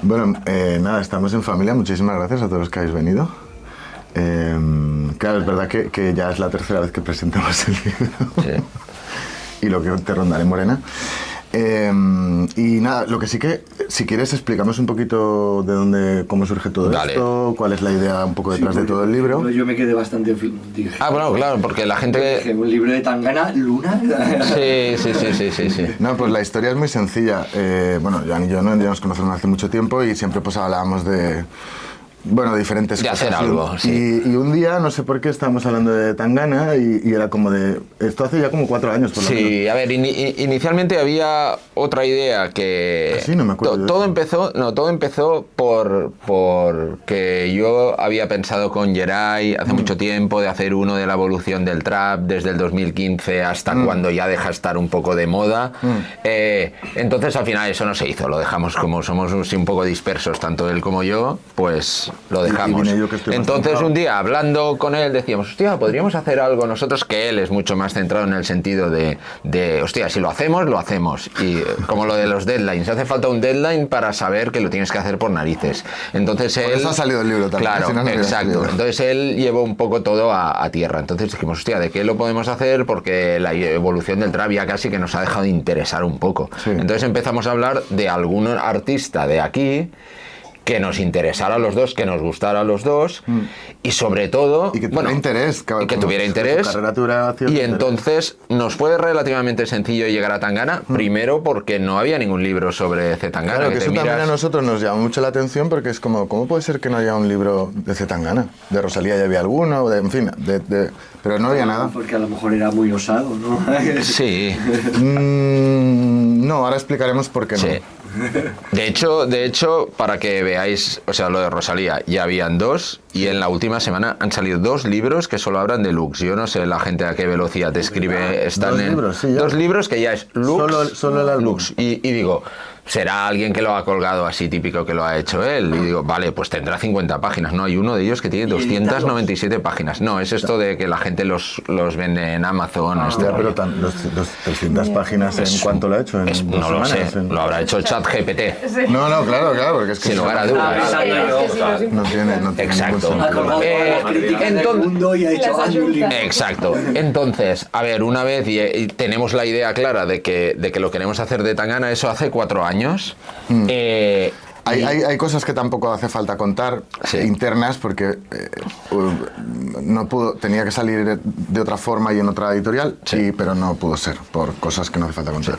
Bueno, nada, estamos en familia. Muchísimas gracias a todos los que habéis venido. Claro, es verdad que ya es la tercera vez que presentamos el libro. Sí. Y lo que te rondaré, Morena. Y nada, lo que sí que, si quieres, explicamos un poquito de dónde, cómo surge todo esto, cuál es la idea un poco detrás de todo el libro. Yo me quedé bastante... Dije, bueno, claro, porque la gente... Dije, un libro de Tangana, Luna... Sí. No, pues la historia es muy sencilla. Bueno, Joan y yo ya nos conocemos hace mucho tiempo y siempre pues hablábamos de... Bueno, diferentes cosas. De hacer algo, sí. Y un día, no sé por qué, estábamos hablando de Tangana y era como de... Esto hace ya como 4 años, por lo menos. Sí, a ver, inicialmente había otra idea que... ¿Ah, sí? No me acuerdo. Todo empezó porque yo había pensado con Geray hace mucho tiempo de hacer uno de la evolución del trap desde el 2015 hasta cuando ya deja estar un poco de moda. Entonces, al final eso no se hizo. Lo dejamos, como somos un poco dispersos, tanto él como yo, pues... lo dejamos. Entonces un día hablando con él decíamos, hostia, podríamos hacer algo nosotros, que él es mucho más centrado en el sentido de hostia, si lo hacemos, lo hacemos. Y como lo de los deadlines, hace falta un deadline para saber que lo tienes que hacer por narices. Entonces él... Por eso ha salido el libro también. Claro, si no, no exacto. Entonces él llevó un poco todo a tierra. Entonces dijimos, hostia, ¿de qué lo podemos hacer? Porque la evolución del trap ya casi que nos ha dejado de interesar un poco. Sí. Entonces empezamos a hablar de algún artista de aquí que nos interesara a los dos, que nos gustara a los dos y sobre todo... Y que tuviera interés. Que tuviera interés. Y entonces nos fue relativamente sencillo llegar a Tangana, primero porque no había ningún libro sobre Zetangana. Claro, que eso también a nosotros nos llama mucho la atención porque es como, ¿cómo puede ser que no haya un libro de Zetangana? De Rosalía ya había alguno, en fin, pero no había nada. Porque a lo mejor era muy osado, ¿no? Sí. No, ahora explicaremos por qué no. Sí. De hecho, para que veáis, o sea, lo de Rosalía, ya habían 2 y en la última semana han salido 2 libros que solo hablan de Lux. Yo no sé la gente a qué velocidad escribe. Están ¿2 libros? Sí, ya. 2 libros que ya es Lux, solo el álbum. Lux. Y digo, será alguien que lo ha colgado así típico que lo ha hecho él. Y digo, vale, pues tendrá 50 páginas. No, hay uno de ellos que tiene 297 páginas. No, es esto de que la gente los vende en Amazon. Pero 300 páginas, ¿en cuánto lo ha hecho? No lo sé, lo habrá hecho ChatGPT. Sí. No, claro, porque es que... Sin lugar a dudas. No tiene Exacto. Exacto. Entonces, a ver, una vez tenemos la idea clara de que lo queremos hacer de Tangana, eso hace 4 años. Hay cosas que tampoco hace falta contar, internas, porque tenía que salir de otra forma y en otra editorial, pero no pudo ser, por cosas que no hace falta contar.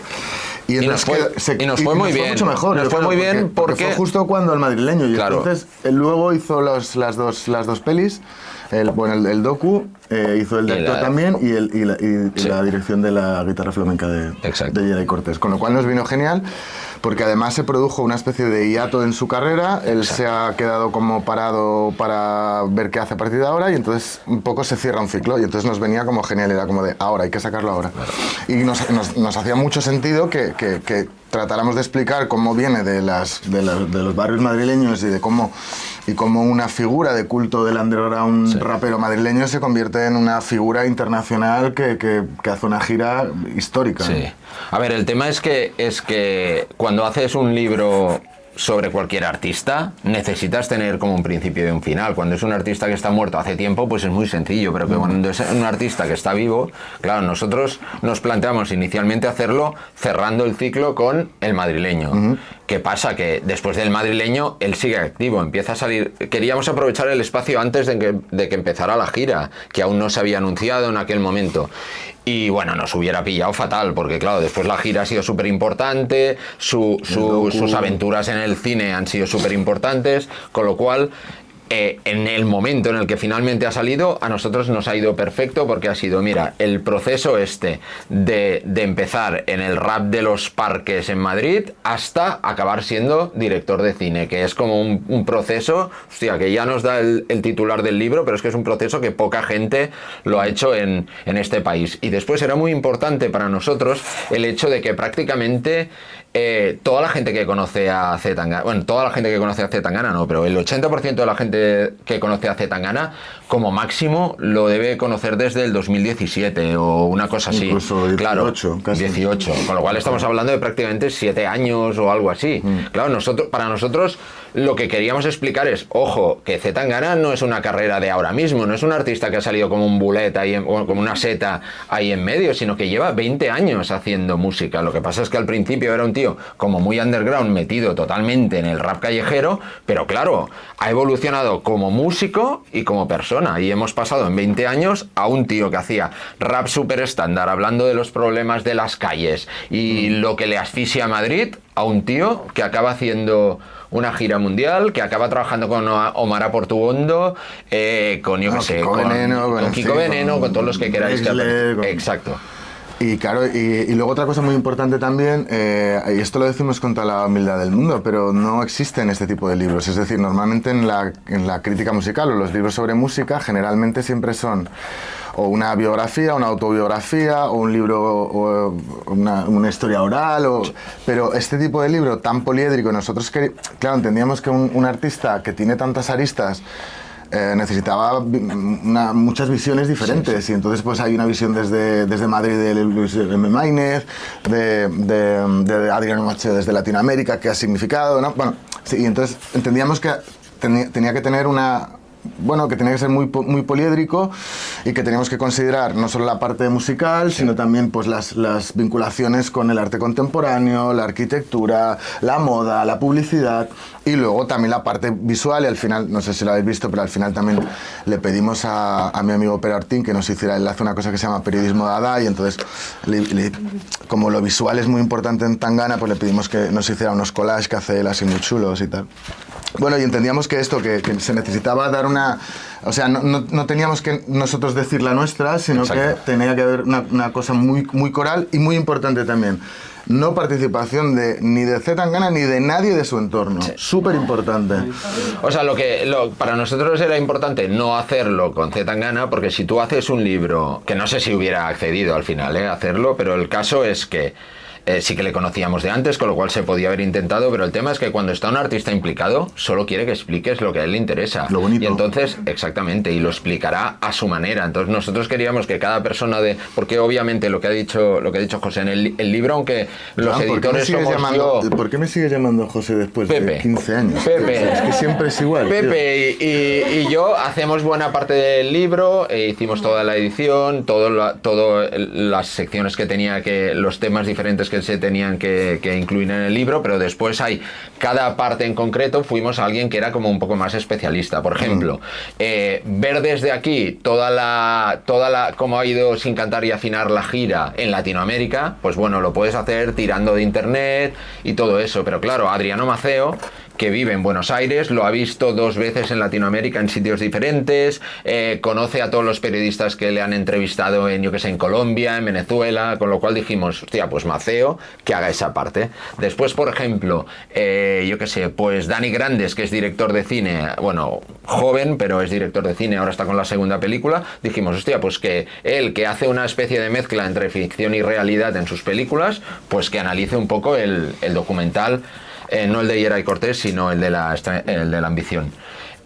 Y nos fue muy bien. Mucho mejor. Nos fue muy bien porque fue justo cuando el madrileño. Y entonces él luego hizo las dos pelis, el docu, hizo el director también y la dirección de la guitarra flamenca de Geray Cortés. Con lo cual nos vino genial, porque además se produjo una especie de hiato en su carrera. Él se ha quedado como parado para ver qué hace a partir de ahora y entonces un poco se cierra un ciclo y entonces nos venía como genial, era como de ahora, hay que sacarlo ahora. Y nos hacía mucho sentido que tratáramos de explicar cómo viene de los barrios madrileños y de cómo una figura de culto del underground rapero madrileño se convierte en una figura internacional que hace una gira histórica. Sí. A ver, el tema es que cuando haces un libro sobre cualquier artista, necesitas tener como un principio y un final. Cuando es un artista que está muerto hace tiempo, pues es muy sencillo, pero que cuando es un artista que está vivo, claro, nosotros nos planteamos inicialmente hacerlo cerrando el ciclo con el madrileño. ¿Qué pasa? Que después del madrileño, él sigue activo, empieza a salir... Queríamos aprovechar el espacio antes de que empezara la gira, que aún no se había anunciado en aquel momento. Y bueno, nos hubiera pillado fatal, porque claro, después la gira ha sido súper importante, sus aventuras en el cine han sido súper importantes, con lo cual... en el momento en el que finalmente ha salido, a nosotros nos ha ido perfecto, porque ha sido, mira, el proceso de empezar en el rap de los parques en Madrid hasta acabar siendo director de cine, que es como un proceso, hostia, que ya nos da el titular del libro, pero es que es un proceso que poca gente lo ha hecho en este país. Y después era muy importante para nosotros el hecho de que prácticamente toda la gente que conoce a Zetangana, bueno, toda la gente que conoce a Zetangana no, pero el 80% de la gente que conoce a C. Tangana, como máximo lo debe conocer desde el 2017 o una cosa así. Incluso 18, claro, casi. 18, con lo cual estamos hablando de prácticamente 7 años o algo así. Claro, para nosotros lo que queríamos explicar es, ojo, que C. Tangana no es una carrera de ahora mismo, no es un artista que ha salido como un bullet ahí, o como una seta ahí en medio, sino que lleva 20 años haciendo música. Lo que pasa es que al principio era un tío como muy underground, metido totalmente en el rap callejero, pero claro, ha evolucionado como músico y como persona, y hemos pasado en 20 años a un tío que hacía rap súper estándar, hablando de los problemas de las calles y lo que le asfixia a Madrid, a un tío que acaba haciendo una gira mundial, que acaba trabajando con Omar Portuondo, con yo qué sé, con Kiko Veneno, con todos los que queráis. Exacto. Y claro, y luego otra cosa muy importante también, y esto lo decimos con toda la humildad del mundo, pero no existen este tipo de libros. Es decir, normalmente en la crítica musical o los libros sobre música generalmente siempre son o una biografía, una autobiografía, o un libro, o una historia oral, pero este tipo de libro tan poliédrico, nosotros claro, entendíamos que un artista que tiene tantas aristas necesitaba muchas visiones diferentes, y entonces pues hay una visión desde Madrid de Luis M. Maínez, de Adriano Macheo desde Latinoamérica, qué ha significado, ¿no? Bueno, sí, y entonces entendíamos que tenía que tener que tenía que ser muy poliédrico, y que teníamos que considerar no solo la parte musical, sino también pues las vinculaciones con el arte contemporáneo, la arquitectura, la moda, la publicidad, y luego también la parte visual. Y al final, no sé si lo habéis visto, pero al final también le pedimos a mi amigo Pere Ortín que nos hiciera, él hace una cosa que se llama periodismo dada, y entonces como lo visual es muy importante en Tangana, pues le pedimos que nos hiciera unos collages que hace él así muy chulos y tal. Bueno, y entendíamos que que se necesitaba dar o sea, no teníamos que nosotros decir la nuestra, sino Exacto. que tenía que haber una cosa muy, muy coral, y muy importante también, no participación ni de C. Tangana ni de nadie de su entorno. Sí. Súper importante. O sea, para nosotros era importante no hacerlo con C. Tangana, porque si tú haces un libro, que no sé si hubiera accedido al final a hacerlo, pero el caso es que sí que le conocíamos de antes, con lo cual se podía haber intentado, pero el tema es que cuando está un artista implicado, solo quiere que expliques lo que a él le interesa. Lo bonito. Y entonces, exactamente, y lo explicará a su manera. Entonces nosotros queríamos que cada persona porque obviamente lo que ha dicho José en el libro, aunque los editores somos yo... ¿Por qué me sigues llamando José después de 15 años? Pepe. Es que siempre es igual. Pepe y yo hacemos buena parte del libro, hicimos toda la edición, todas las secciones que tenía, los temas diferentes que se tenían que incluir en el libro, pero después cada parte en concreto fuimos a alguien que era como un poco más especialista. Por ejemplo, ver desde aquí cómo ha ido Sin Cantar y Afinar la gira en Latinoamérica, pues bueno, lo puedes hacer tirando de internet y todo eso, pero claro, Adriano Maceo, que vive en Buenos Aires, lo ha visto 2 veces en Latinoamérica en sitios diferentes, conoce a todos los periodistas que le han entrevistado en Colombia, en Venezuela, con lo cual dijimos, hostia, pues Maceo, que haga esa parte. Después, por ejemplo, pues Dani Grandes, que es director de cine, bueno, joven, pero es director de cine, ahora está con la segunda película, dijimos, hostia, pues que él, que hace una especie de mezcla entre ficción y realidad en sus películas, pues que analice un poco el documental, no el de Higuera y Cortés, sino el de la ambición.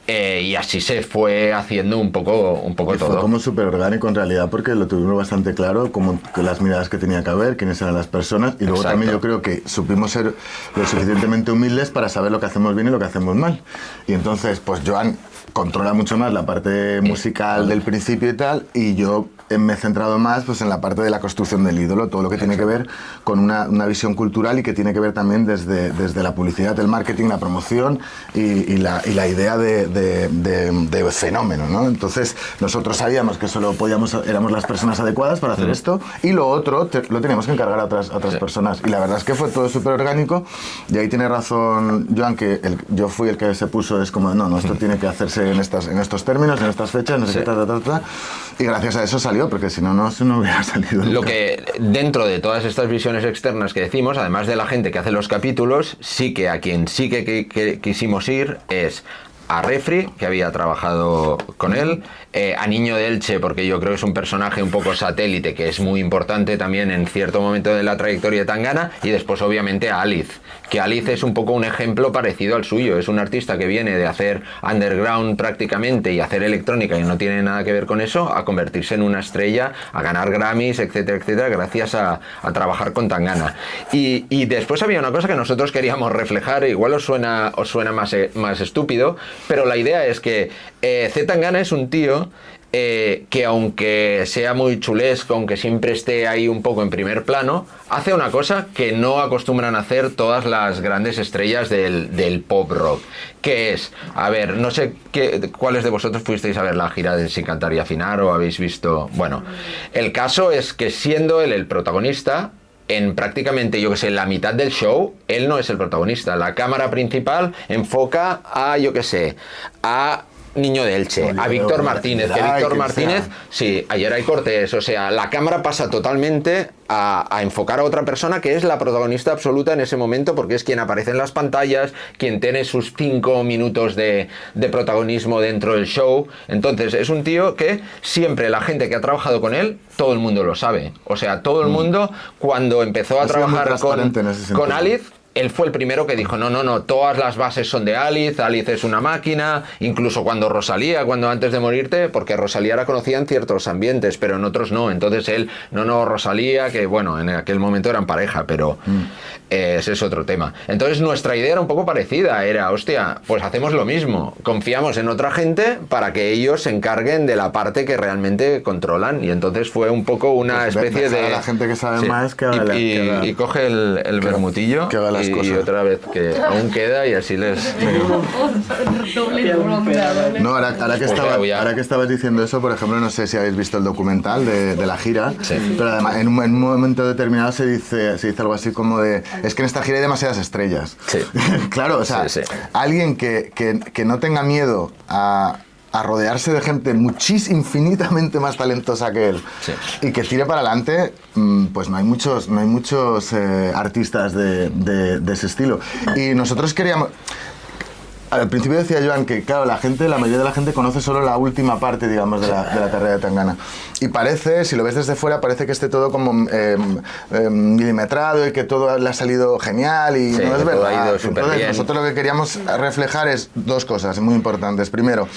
Y así se fue haciendo un poco todo. Fue como súper orgánico en realidad, porque lo tuvimos bastante claro, como que las miradas que tenía que haber, quiénes eran las personas, y luego Exacto. también yo creo que supimos ser lo suficientemente humildes para saber lo que hacemos bien y lo que hacemos mal. Y entonces, pues Joan controla mucho más la parte musical del principio y tal, y yo me he centrado más pues en la parte de la construcción del ídolo, todo lo que tiene que ver con una visión cultural, y que tiene que ver también desde la publicidad, el marketing, la promoción y la idea de fenómeno, ¿no? Entonces nosotros sabíamos que solo éramos las personas adecuadas para hacer esto, y lo otro lo teníamos que encargar a otras personas, y la verdad es que fue todo súper orgánico. Y ahí tiene razón Joan, que yo fui el que se puso, es como, no, esto tiene que hacerse en estos términos, en estas fechas, no sé qué, y gracias a eso salió, porque si no, no hubiera salido nunca. Lo que dentro de todas estas visiones externas que decimos, además de la gente que hace los capítulos, sí que a quien sí que quisimos ir es a Refri, que había trabajado con él, a Niño de Elche, porque yo creo que es un personaje un poco satélite, que es muy importante también en cierto momento de la trayectoria de Tangana, y después obviamente a Alice, que Alice es un poco un ejemplo parecido al suyo. Es un artista que viene de hacer underground prácticamente y hacer electrónica y no tiene nada que ver con eso, a convertirse en una estrella, a ganar Grammys, etcétera, etcétera, gracias a trabajar con Tangana. Y después había una cosa que nosotros queríamos reflejar, igual os suena más estúpido, pero la idea es que C. Tangana es un tío que aunque sea muy chulesco, aunque siempre esté ahí un poco en primer plano, hace una cosa que no acostumbran a hacer todas las grandes estrellas del pop rock, que es, a ver, no sé cuáles de vosotros fuisteis a ver la gira de Sin Cantar y Afinar o habéis visto... Bueno, el caso es que siendo él el protagonista, en prácticamente, yo que sé, la mitad del show, él no es el protagonista. La cámara principal enfoca a, yo que sé, a Niño de Elche, a Víctor Martínez, que Víctor Martínez, sí, ayer hay cortes, o sea, la cámara pasa totalmente a enfocar a otra persona que es la protagonista absoluta en ese momento, porque es quien aparece en las pantallas, quien tiene sus 5 minutos de protagonismo dentro del show. Entonces es un tío que siempre la gente que ha trabajado con él, todo el mundo lo sabe, o sea, todo el mundo cuando empezó a trabajar con Alice, él fue el primero que dijo, no, todas las bases son de Alice, Alice es una máquina, incluso cuando antes de morirte, porque Rosalía la conocía en ciertos ambientes, pero en otros no, entonces él, Rosalía, que bueno, en aquel momento eran pareja, pero ese es otro tema. Entonces nuestra idea era un poco parecida, era, hostia, pues hacemos lo mismo, confiamos en otra gente para que ellos se encarguen de la parte que realmente controlan, y entonces fue un poco una especie de... la gente que sabe más que haga y coge el vermutillo y otra vez que aún queda y así les... No, ahora que estabas diciendo eso, por ejemplo, no sé si habéis visto el documental de la gira, pero además en un momento determinado se dice algo así como de, es que en esta gira hay demasiadas estrellas. Sí. Claro, o sea, alguien que no tenga miedo a rodearse de gente infinitamente más talentosa que él y que tire para adelante, pues no hay muchos artistas de ese estilo. Y nosotros queríamos... Al principio decía Joan que, claro, la mayoría de la gente conoce solo la última parte, digamos, de la carrera de Tangana. Y parece, si lo ves desde fuera, parece que esté todo como milimetrado y que todo le ha salido genial y no es verdad. Entonces, nosotros lo que queríamos reflejar es dos cosas muy importantes. Primero,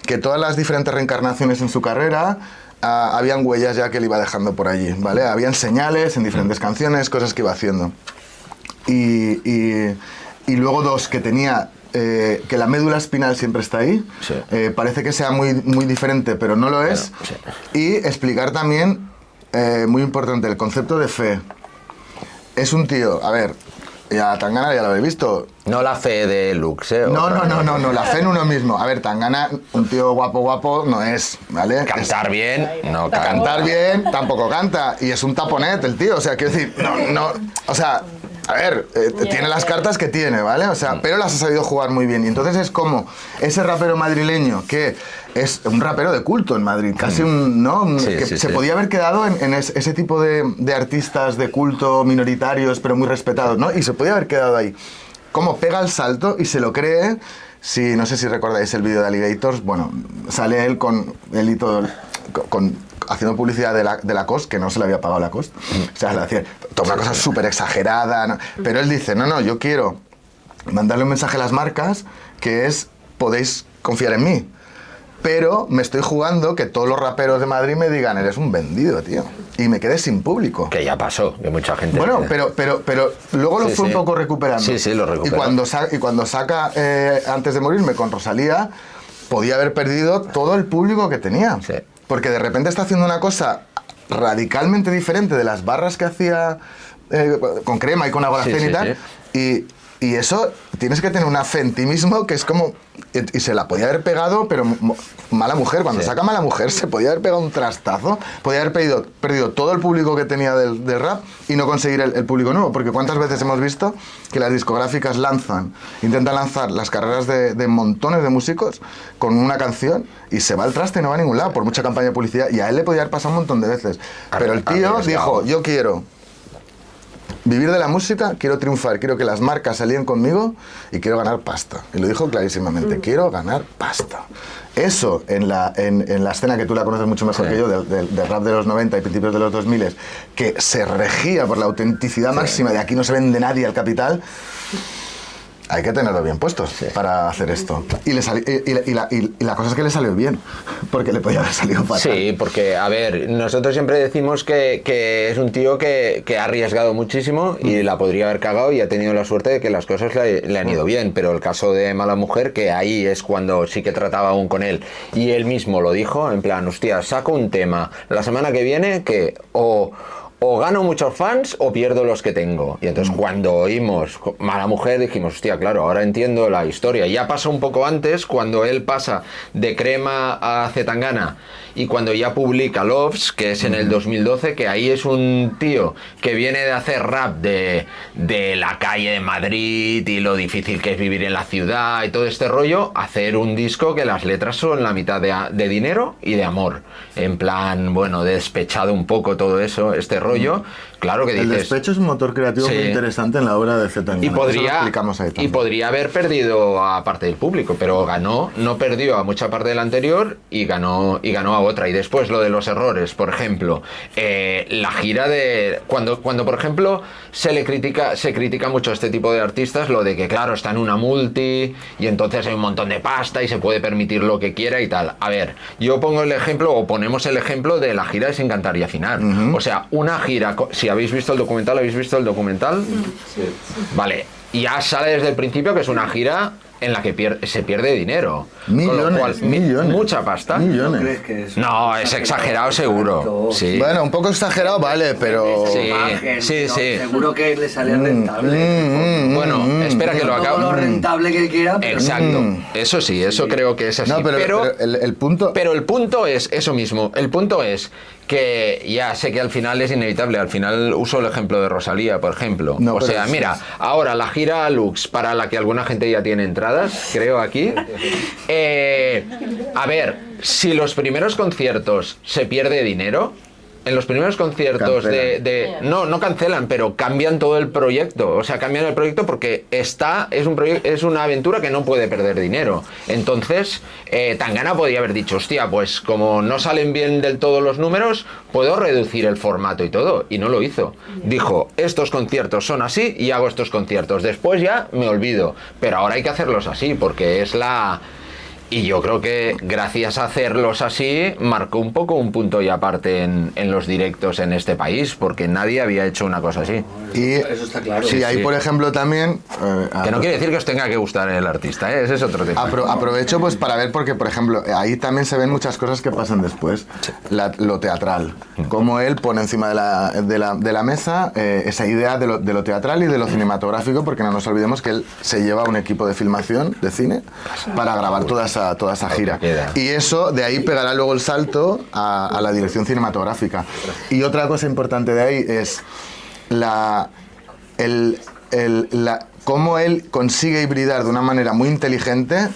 que todas las diferentes reencarnaciones en su carrera habían huellas ya que él iba dejando por allí, ¿vale? Habían señales en diferentes canciones, cosas que iba haciendo. Y luego dos, que tenía... que la médula espinal siempre está ahí, parece que sea muy, muy diferente, pero no lo es, y explicar también, muy importante, el concepto de fe. Es un tío, a ver, ya Tangana ya lo habéis visto. No la fe de Lux, No, la fe en uno mismo. A ver, Tangana, un tío guapo no es, ¿vale? Cantar bien, no canta. Cantar bien, tampoco canta, y es un taponet el tío, o sea, quiero decir, o sea... A ver, tiene las cartas que tiene, ¿vale? O sea, pero las ha sabido jugar muy bien. Y entonces es como ese rapero madrileño que es un rapero de culto en Madrid, casi se podía haber quedado en ese tipo de artistas de culto minoritarios, pero muy respetados, ¿no? Y se podía haber quedado ahí. Como pega el salto y se lo cree. No sé si recordáis el vídeo de Alligators, bueno, sale él haciendo publicidad de Lacoste, que no se le había pagado Lacoste. O sea, le hacía toda una cosa súper exagerada, ¿no? Pero él dice, no, yo quiero mandarle un mensaje a las marcas que es, podéis confiar en mí. Pero me estoy jugando que todos los raperos de Madrid me digan, eres un vendido, tío. Y me quedé sin público. Que ya pasó, que mucha gente... Bueno, pero luego lo fue un poco recuperando. Sí, lo recuperó. Y cuando saca Antes de morirme con Rosalía, podía haber perdido todo el público que tenía. Sí. Porque de repente está haciendo una cosa radicalmente diferente de las barras que hacía con Crema y con Agoracén y tal. Y eso, tienes que tener una fe en ti mismo que es como... Y se la podía haber pegado, pero Mala Mujer. Cuando saca Mala Mujer se podía haber pegado un trastazo. Podía haber perdido todo el público que tenía del rap y no conseguir el público nuevo. Porque ¿cuántas veces hemos visto que las discográficas intentan lanzar las carreras de montones de músicos con una canción y se va al traste y no va a ningún lado por mucha campaña de publicidad? Y a él le podía haber pasado un montón de veces. Pero el tío dijo, yo quiero vivir de la música, quiero triunfar, quiero que las marcas salían conmigo y quiero ganar pasta. Y lo dijo clarísimamente, quiero ganar pasta. Eso, en la escena que tú la conoces mucho mejor que yo, del rap de los 90 y principios de los 2000, que se regía por la autenticidad máxima de aquí no se vende nadie al capital, hay que tenerlo bien puestos para hacer esto. Y la cosa es que le salió bien, porque le podía haber salido fatal. Sí, porque, a ver, nosotros siempre decimos que es un tío que ha arriesgado muchísimo y la podría haber cagado y ha tenido la suerte de que las cosas le han ido bien, pero el caso de Mala Mujer, que ahí es cuando sí que trataba aún con él, y él mismo lo dijo, en plan, hostia, saco un tema la semana que viene que o gano muchos fans o pierdo los que tengo. Y entonces cuando oímos Mala Mujer dijimos, hostia, claro, ahora entiendo la historia. Ya pasó un poco antes, cuando él pasa de Crema a Zetangana y cuando ya publica Loves, que es en el 2012, que ahí es un tío que viene de hacer rap de la calle de Madrid y lo difícil que es vivir en la ciudad y todo este rollo, hacer un disco que las letras son la mitad de dinero y de amor. En plan, bueno, despechado un poco todo eso, este rollo. Claro que dices... El despecho es un motor creativo muy interesante en la obra de Zetangana. Y podría haber perdido a parte del público, pero ganó, no perdió a mucha parte del anterior y ganó a otra. Y después lo de los errores, por ejemplo, la gira de... Cuando por ejemplo, se critica mucho a este tipo de artistas, lo de que, claro, está en una multi y entonces hay un montón de pasta y se puede permitir lo que quiera y tal. A ver, yo pongo el ejemplo, o ponemos el ejemplo de la gira de Sin Cantar y Afinar. O sea, una gira... Si habéis visto el documental, ¿habéis visto el documental? Sí. Vale, y ya sale desde el principio que es una gira en la que se pierde dinero. Millones. Mucha pasta. Millones. ¿No crees que es No, es exagerado seguro. Sí. Bueno, un poco exagerado, vale, pero... Sí. Seguro que le sale rentable. Bueno, espera que lo acabe. Todo lo rentable que quiera. Pero exacto. Eso sí, eso creo que es así. No, pero el punto... Pero el punto es eso mismo. El punto es que ya sé que al final es inevitable. Al final uso el ejemplo de Rosalía, por ejemplo. No, o sea, mira, ahora la gira Lux, para la que alguna gente ya tiene entradas, creo aquí. A ver, si los primeros conciertos se pierde dinero, en los primeros conciertos no cancelan, pero cambian todo el proyecto. O sea, cambian el proyecto porque es una aventura que no puede perder dinero. Entonces, Tangana podría haber dicho, hostia, pues como no salen bien del todo los números, puedo reducir el formato y todo. Y no lo hizo. Dijo, estos conciertos son así y hago estos conciertos. Después ya me olvido. Pero ahora hay que hacerlos así porque es la... Y yo creo que gracias a hacerlos así marcó un poco un punto y aparte en los directos en este país, porque nadie había hecho una cosa así. Y eso está claro. Sí, ahí por ejemplo también... que no quiere decir que os tenga que gustar el artista, ese es otro tema. Aprovecho pues para ver, porque por ejemplo ahí también se ven muchas cosas que pasan después. Lo teatral, como él pone encima de la mesa esa idea de lo teatral y de lo cinematográfico, porque no nos olvidemos que él se lleva un equipo de filmación de cine para grabar toda esa gira. Y eso, de ahí pegará luego el salto a la dirección cinematográfica. Y otra cosa importante de ahí es cómo él consigue hibridar de una manera muy inteligente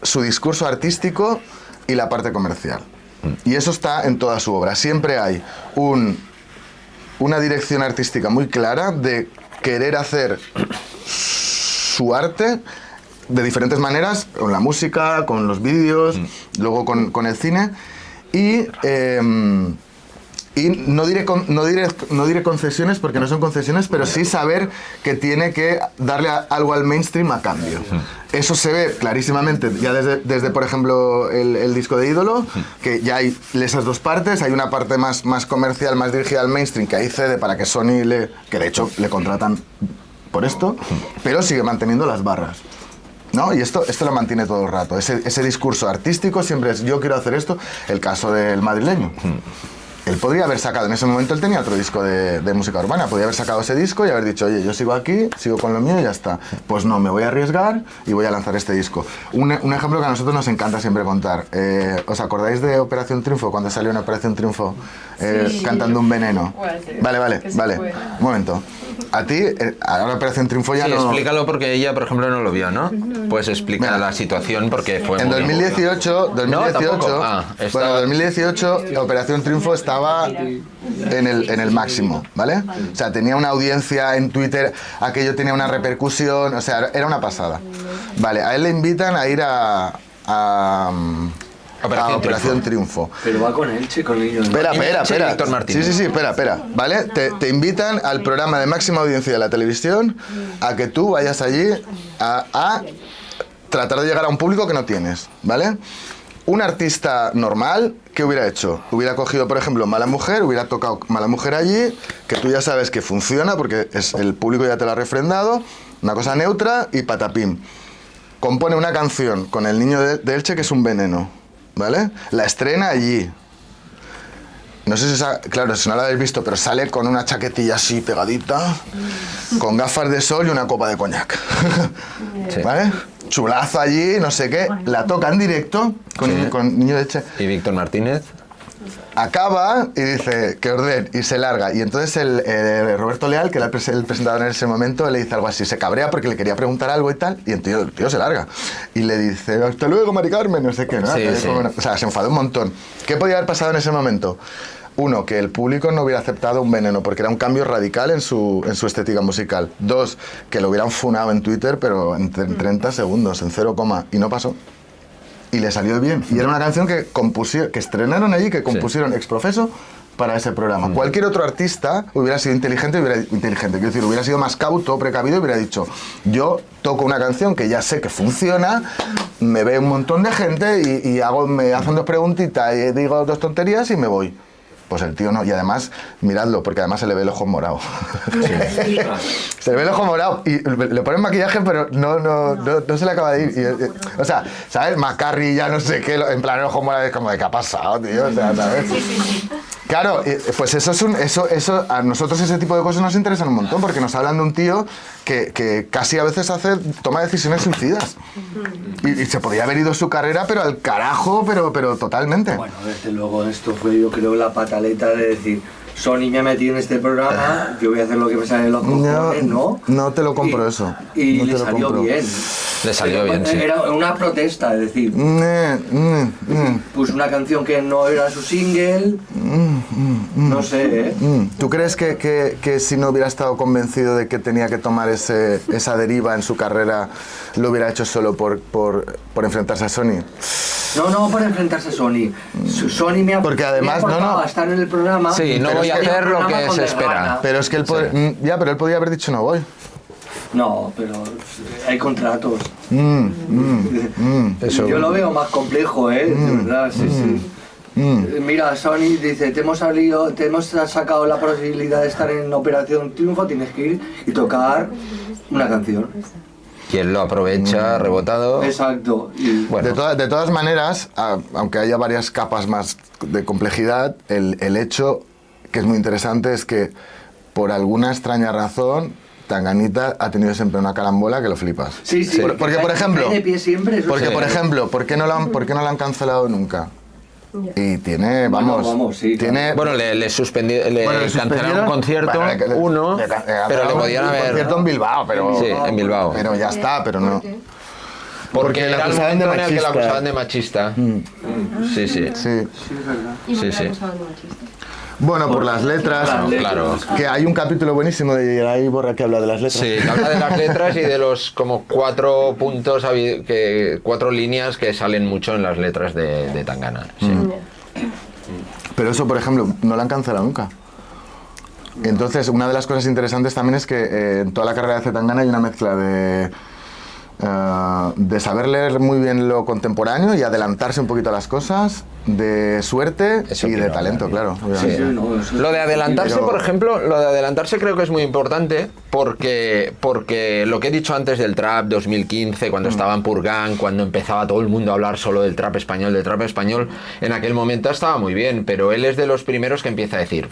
su discurso artístico y la parte comercial. Y eso está en toda su obra. Siempre hay una dirección artística muy clara de querer hacer su arte de diferentes maneras, con la música, con los vídeos, luego con el cine, y no diré concesiones porque no son concesiones, pero sí saber que tiene que darle algo al mainstream a cambio. Eso se ve clarísimamente ya desde por ejemplo, el disco de Ídolo, que ya hay esas dos partes. Hay una parte más comercial, más dirigida al mainstream, que ahí cede para que Sony que de hecho le contratan por esto, pero sigue manteniendo las barras, ¿no? Y esto lo mantiene todo el rato. Ese discurso artístico siempre es, yo quiero hacer esto. El caso del madrileño. Él podría haber sacado, en ese momento él tenía otro disco de música urbana, podría haber sacado ese disco y haber dicho, oye, yo sigo aquí, sigo con lo mío y ya está. Pues no, me voy a arriesgar y voy a lanzar este disco. Un ejemplo que a nosotros nos encanta siempre contar. ¿Os acordáis de Operación Triunfo? Cuando salió en Operación Triunfo cantando Un Veneno. Vale. Un momento. a ti, ahora Operación Triunfo ya sí, no... explícalo porque ella, por ejemplo, no lo vio, ¿no? Pues explica la situación porque fue en muy... 2018, No, tampoco. bueno, 2018 Operación Triunfo estaba en el máximo, ¿vale? O sea, tenía una audiencia en Twitter, aquello tenía una repercusión, o sea, era una pasada. Vale, a él le invitan a ir a Operación Triunfo. Pero va con Elche, con el niño. Espera. Víctor Martínez. Sí, espera. ¿Vale? Te invitan al programa de máxima audiencia de la televisión a que tú vayas allí a tratar de llegar a un público que no tienes, ¿vale? Un artista normal, ¿qué hubiera hecho? Hubiera cogido, por ejemplo, Mala Mujer, hubiera tocado Mala Mujer allí, que tú ya sabes que funciona porque el público ya te lo ha refrendado, una cosa neutra y patapim. Compone una canción con el niño de Elche que es un veneno, ¿vale? La estrena allí. No sé si claro, si no la habéis visto, pero sale con una chaquetilla así pegadita, con gafas de sol y una copa de coñac. Sí. ¿Vale? Chulazo allí, no sé qué. La toca en directo con niño de Elche. ¿Y Víctor Martínez? Acaba y dice que orden y se larga. Y entonces el Roberto Leal, que era el presentador en ese momento, le dice algo así. Se cabrea porque le quería preguntar algo y tal. Y el tío se larga. Y le dice, hasta luego, Mari Carmen, no sé qué, ¿no? Sí. O sea, se enfadó un montón. ¿Qué podía haber pasado en ese momento? Uno, que el público no hubiera aceptado un veneno porque era un cambio radical en su estética musical. Dos, que lo hubieran funado en Twitter, pero en 30 segundos, en 0, y no pasó. Y le salió bien. Y era una canción que estrenaron allí, que compusieron ex profeso para ese programa. Cualquier otro artista hubiera sido inteligente, quiero decir, hubiera sido más cauto, precavido y hubiera dicho, yo toco una canción que ya sé que funciona, me ve un montón de gente y me hacen 2 preguntitas y digo 2 tonterías y me voy. Pues el tío no, y además, miradlo, porque además se le ve el ojo morado. Sí. Se le ve el ojo morado y le ponen maquillaje, pero no se le acaba de ir. O sea, ¿sabes? Macarri ya no sé qué, en plan el ojo morado es como de ¿qué ha pasado, tío? O sea, ¿sabes? Claro, pues eso a nosotros ese tipo de cosas nos interesan un montón, porque nos hablan de un tío que casi a veces toma decisiones suicidas. Y se podía haber ido su carrera, pero al carajo, pero totalmente. Bueno, desde luego esto fue, yo creo, la pataleta de decir, Sony me ha metido en este programa, yo voy a hacer lo que me sale de los cojones, ¿no? No te lo compro eso. Y no le salió bien. Le salió bien, sí. Era una protesta, es decir, puso una canción que no era su single, no sé, ¿eh? ¿Tú crees que si no hubiera estado convencido de que tenía que tomar esa deriva en su carrera, lo hubiera hecho solo por enfrentarse a Sony? No por enfrentarse a Sony. Sony me ha forzado a estar en el programa. Sí, no voy a hacer lo que se espera. Pero es que él pero él podía haber dicho no voy. No, pero hay contratos. Eso. Yo lo veo más complejo, de verdad, sí. Mira, Sony dice, te hemos sacado la posibilidad de estar en Operación Triunfo, tienes que ir y tocar una canción. Quien lo aprovecha, rebotado. Exacto. Y bueno. De todas maneras, aunque haya varias capas más de complejidad, el hecho que es muy interesante es que por alguna extraña razón Tanganita ha tenido siempre una carambola que lo flipas. Sí. Porque por ejemplo, por ejemplo, ¿por qué no la han cancelado nunca? Y tiene, tiene... Bueno, le cancelaron un concierto, pero le podían haber... Un concierto en Bilbao, pero... Sí, en Bilbao. Pero ya está, pero no... Porque la acusaban de machista. Que la acusaban de machista. Sí. Sí, es verdad. Sí. Bueno, por las letras, claro. Que hay un capítulo buenísimo de Yeray Borra que habla de las letras. Sí, que habla de las letras y de los como 4 puntos, 4 líneas que salen mucho en las letras de Tangana. Sí. Pero eso, por ejemplo, no lo han cancelado nunca. Entonces, una de las cosas interesantes también es que en toda la carrera de Zetangana hay una mezcla de saber leer muy bien lo contemporáneo y adelantarse un poquito a las cosas, de suerte y de talento, claro. Sí. Lo de adelantarse, por ejemplo, creo que es muy importante porque lo que he dicho antes del trap 2015, cuando estaba en Purgan, cuando empezaba todo el mundo a hablar solo del trap español, en aquel momento estaba muy bien, pero él es de los primeros que empieza a decir...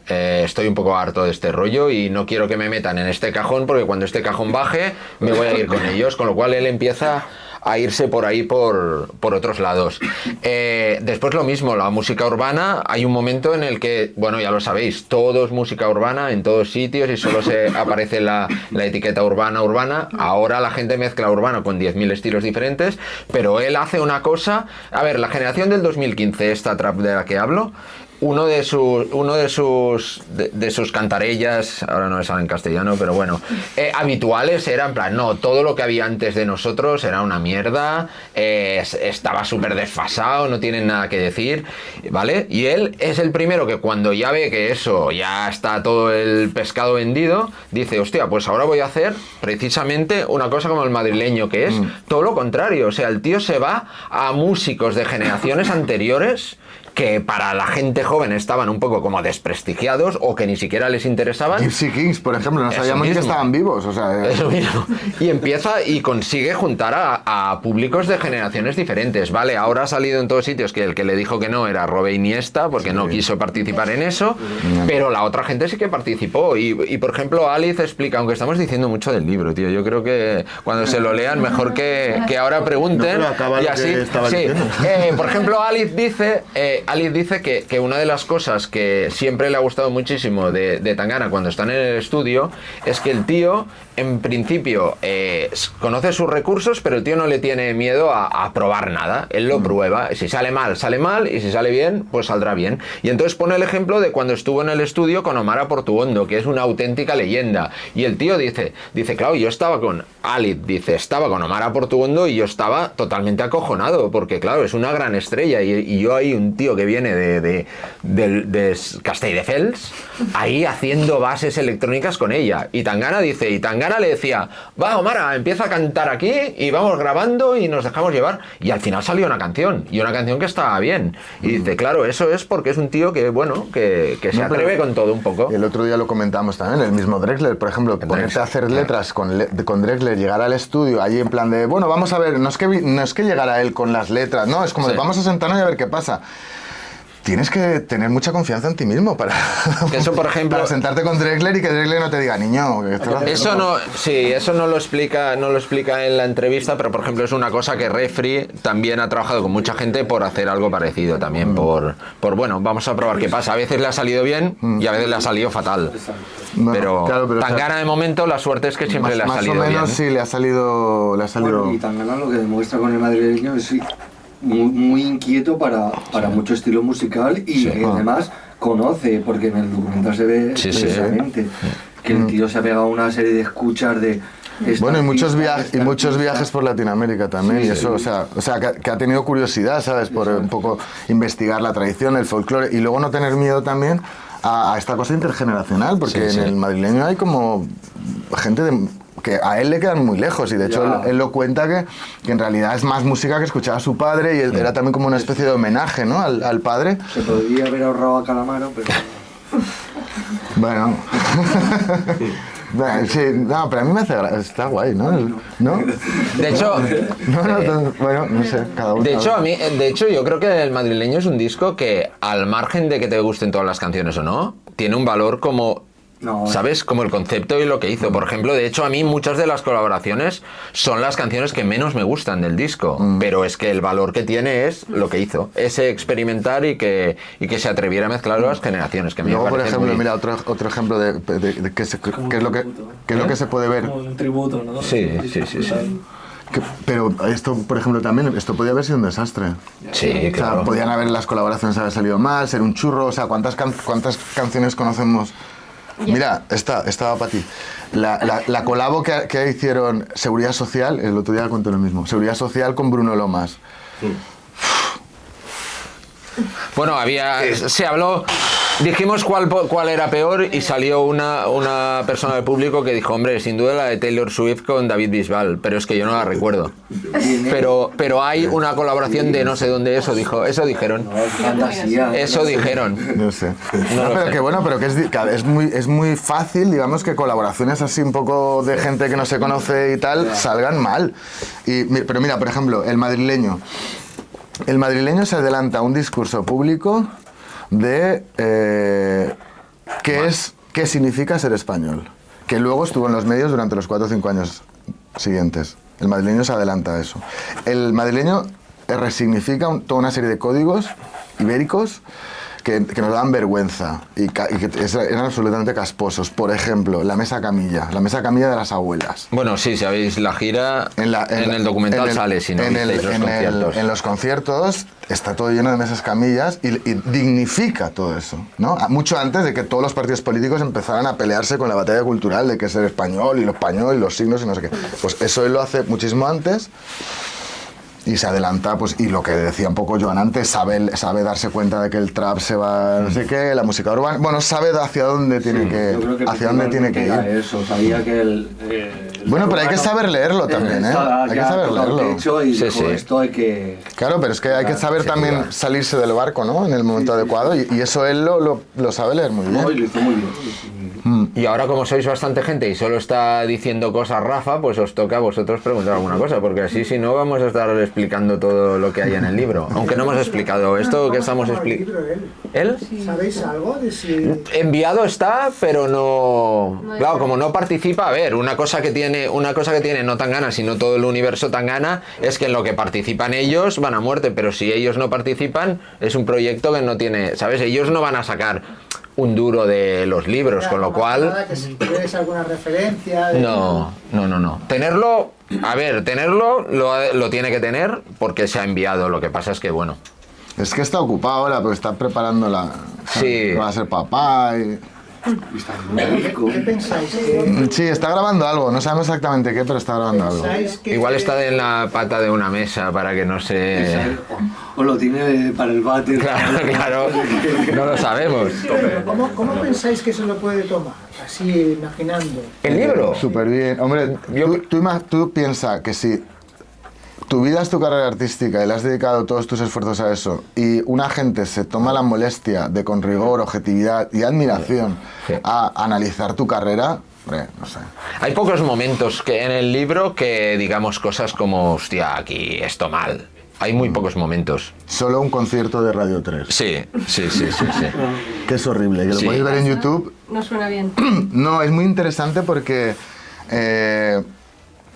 estoy un poco harto de este rollo y no quiero que me metan en este cajón porque cuando este cajón baje me voy a ir con ellos, con lo cual él empieza a irse por ahí por otros lados. Después lo mismo, la música urbana, hay un momento en el que, bueno, ya lo sabéis, todo es música urbana en todos sitios y solo se aparece la etiqueta urbana. Ahora la gente mezcla urbano con 10.000 estilos diferentes, pero él hace una cosa. A ver, la generación del 2015, esta trap de la que hablo, uno de sus cantarellas, ahora no me sale en castellano, pero bueno, habituales era en plan, no, todo lo que había antes de nosotros era una mierda, estaba súper desfasado, no tienen nada que decir, ¿vale? Y él es el primero que cuando ya ve que eso, ya está todo el pescado vendido, dice, hostia, pues ahora voy a hacer precisamente una cosa como el madrileño, que es todo lo contrario. O sea, el tío se va a músicos de generaciones anteriores que para la gente joven estaban un poco como desprestigiados o que ni siquiera les interesaban. Gypsy Kings, por ejemplo, no sabíamos ni que estaban vivos. O sea, eso mismo. Y empieza y consigue juntar a públicos de generaciones diferentes. Vale, ahora ha salido en todos sitios que el que le dijo que no era Robe Iniesta, porque no quiso participar en eso, pero la otra gente sí que participó. Y por ejemplo, Alice explica, aunque estamos diciendo mucho del libro, tío, yo creo que cuando se lo lean, mejor que ahora pregunten. No, y así. Sí. Por ejemplo, Alice dice que una de las cosas que siempre le ha gustado muchísimo de Tangana cuando están en el estudio es que el tío, en principio, conoce sus recursos, pero el tío no le tiene miedo a probar nada. Él lo prueba. Si sale mal, y si sale bien, pues saldrá bien. Y entonces pone el ejemplo de cuando estuvo en el estudio con Omar Portuondo, que es una auténtica leyenda. Y el tío dice, claro, yo estaba con estaba con Omar Portuondo y yo estaba totalmente acojonado, porque claro, es una gran estrella y yo ahí un tío que viene de Castelldefels, ahí haciendo bases electrónicas con ella. Y Tangana le decía, va Omar, empieza a cantar aquí y vamos grabando y nos dejamos llevar. Y al final salió una canción, y una canción que estaba bien. Y dice, claro, eso es porque es un tío que, bueno, que se atreve con todo un poco. El otro día lo comentamos también, el mismo Drexler, por ejemplo, ponerse a hacer letras con Drexler, llegar al estudio, allí en plan de, bueno, vamos a ver, no es que llegara él con las letras, no, es como de, vamos a sentarnos y a ver qué pasa. Tienes que tener mucha confianza en ti mismo para, eso, por ejemplo, para sentarte con Drexler y que Drexler no te diga, niño, eso no lo explica en la entrevista, pero por ejemplo es una cosa que Refri también ha trabajado con mucha gente por hacer algo parecido también, por bueno, vamos a probar qué pasa. A veces le ha salido bien y a veces le ha salido fatal. Bueno, pero Tangana de momento la suerte es que siempre le ha salido bien. Más o menos sí, le ha salido. Bueno, y Tangana lo que demuestra con el madrileño es muy inquieto para mucho estilo musical y además conoce, porque en el documental se ve precisamente que el tío se ha pegado una serie de escuchas de... Bueno, y muchos viajes por Latinoamérica también, y eso, o sea que ha tenido curiosidad, ¿sabes? Por un poco investigar la tradición, el folclore, y luego no tener miedo también a esta cosa intergeneracional, porque en el madrileño hay como gente que a él le quedan muy lejos, y de hecho él lo cuenta que en realidad es más música que escuchaba su padre, y era también como una especie de homenaje, ¿no? al padre. Se podría haber ahorrado a Calamaro, pero... Bueno... Sí, no, pero a mí me hace está guay, ¿no? ¿No? De hecho, bueno, no sé, cada uno. De hecho, yo creo que el madrileño es un disco que, al margen de que te gusten todas las canciones o no, tiene un valor como... ¿Sabes? Como el concepto y lo que hizo. Por ejemplo, de hecho, a mí muchas de las colaboraciones son las canciones que menos me gustan del disco, pero es que el valor que tiene es lo que hizo, ese experimentar y que se atreviera a mezclar las generaciones. Que luego, por ejemplo, mira, otro ejemplo de qué es lo que se puede ver. Como un tributo, ¿no? Sí. Pero esto, por ejemplo, también, esto podía haber sido un desastre. Sí, claro. O sea, podían haber las colaboraciones haber salido mal, ser un churro, o sea, ¿cuántas canciones conocemos? Mira, estaba para ti. La colabo que hicieron Seguridad Social, el otro día conté lo mismo. Seguridad Social con Bruno Lomas. Bueno, se habló, dijimos cuál era peor y salió una persona del público que dijo, hombre, sin duda la de Taylor Swift con David Bisbal, pero es que yo no la recuerdo. Pero hay una colaboración de no sé dónde, eso dijeron. Eso dijeron. No sé. Pero que bueno, pero que es muy fácil, digamos, que colaboraciones así un poco de gente que no se conoce y tal salgan mal. Pero mira, por ejemplo, el madrileño se adelanta a un discurso público de qué significa ser español, que luego estuvo en los medios durante los 4 o 5 años siguientes. El madrileño se adelanta a eso. El madrileño resignifica toda una serie de códigos ibéricos que nos dan vergüenza y que eran absolutamente casposos. Por ejemplo, la mesa camilla de las abuelas. Bueno, sí, si habéis la gira, en el documental sale, si no visteis los conciertos. En los conciertos está todo lleno de mesas camillas y dignifica todo eso, ¿no? Mucho antes de que todos los partidos políticos empezaran a pelearse con la batalla cultural de que es el español y los signos y no sé qué. Pues eso él lo hace muchísimo antes. Y se adelanta, pues, y lo que decía un poco Joan antes, sabe darse cuenta de que el trap se va, no sé qué, la música urbana, bueno, sabe hacia dónde tiene que ir. Eso, sabía que bueno, pero hay que saber leerlo también, ¿eh? Hay que saber leerlo. Esto hay que... Claro, pero es que hay que saber también salirse del barco, ¿no? En el momento adecuado, y eso él lo sabe leer muy bien. No, y lo hizo muy bien. Y ahora, como sois bastante gente y solo está diciendo cosas Rafa, pues os toca a vosotros preguntar alguna cosa, porque así si no vamos a estar explicando todo lo que hay en el libro. Aunque no hemos explicado esto que estamos explicando. ¿Él? ¿Sabéis algo de si...? Enviado está, pero no... Claro, como no participa, a ver, una cosa que tiene no Tangana, sino todo el universo Tangana, es que en lo que participan ellos van a muerte, pero si ellos no participan, es un proyecto que no tiene... ¿Sabes? Ellos no van a sacar un duro de los libros, con lo cual... Nada, que si tienes alguna referencia... No. Tenerlo lo tiene que tener porque se ha enviado, lo que pasa es que, bueno... Es que está ocupado ahora, pero está preparando Sí. Va a ser papá y... ¿Qué pensáis? Sí, está grabando algo, no sabemos exactamente qué, pero está grabando algo. Igual está en la pata de una mesa para que no se... O lo tiene para el váter. Claro, no lo sabemos. ¿Cómo pensáis que se lo puede tomar? Así, imaginando. ¿El libro? Súper bien. Hombre, tú piensas que si tu vida es tu carrera artística y le has dedicado todos tus esfuerzos a eso y una gente se toma la molestia de con rigor, objetividad y admiración a analizar tu carrera, hombre, no sé. Hay pocos momentos que en el libro que digamos cosas como, hostia, aquí esto mal. Hay muy pocos momentos. Solo un concierto de Radio 3. Sí. Que es horrible, que lo podéis ver en YouTube. No suena bien. No, es muy interesante porque...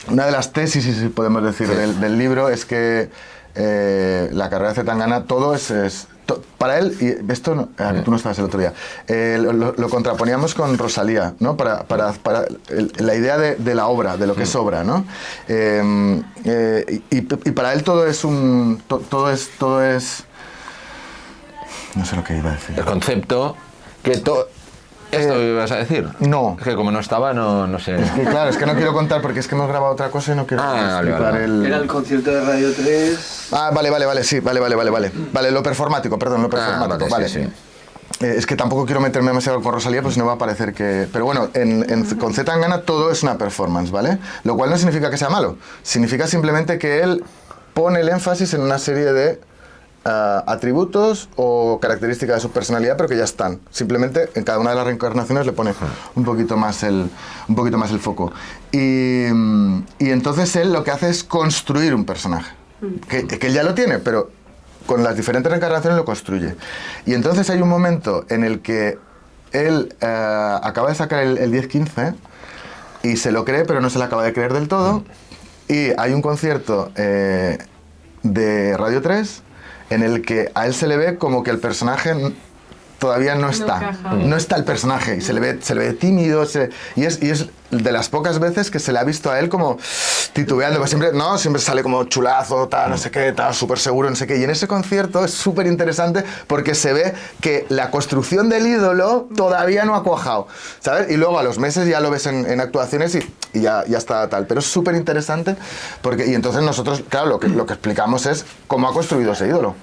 una de las tesis, si podemos decir, del libro es que la carrera de Zetangana, todo para él, y esto no, tú no estabas el otro día, lo contraponíamos con Rosalía, ¿no? Para la idea de la obra, de lo que es obra, ¿no? Y para él todo es no sé lo que iba a decir. El concepto que ¿Esto ibas a decir? No. Es que como no estaba, no sé. Es que claro, es que no quiero contar porque es que hemos grabado otra cosa y no quiero explicar vale. Era el concierto de Radio 3. Vale, sí, vale. Vale, lo performático, vale. Sí. Es que tampoco quiero meterme demasiado con Rosalía, pues no va a parecer que... Pero bueno, con Zetangana todo es una performance, ¿vale? Lo cual no significa que sea malo. Significa simplemente que él pone el énfasis en una serie de atributos o características de su personalidad, pero que ya están. Simplemente en cada una de las reencarnaciones le pone un poquito más el foco. Y entonces él lo que hace es construir un personaje. Que él ya lo tiene, pero con las diferentes reencarnaciones lo construye. Y entonces hay un momento en el que él acaba de sacar el 10-15 y se lo cree, pero no se lo acaba de creer del todo. Y hay un concierto de Radio 3 en el que a él se le ve como que el personaje todavía no está. No está el personaje y se le ve tímido. Y es de las pocas veces que se le ha visto a él como titubeando. Pues siempre sale como chulazo, tal, no sé qué, tal, súper seguro, no sé qué. Y en ese concierto es súper interesante porque se ve que la construcción del ídolo todavía no ha cuajado, ¿sabes? Y luego a los meses ya lo ves en actuaciones y ya está tal. Pero es súper interesante porque... Y entonces nosotros, claro, lo que explicamos es cómo ha construido ese ídolo.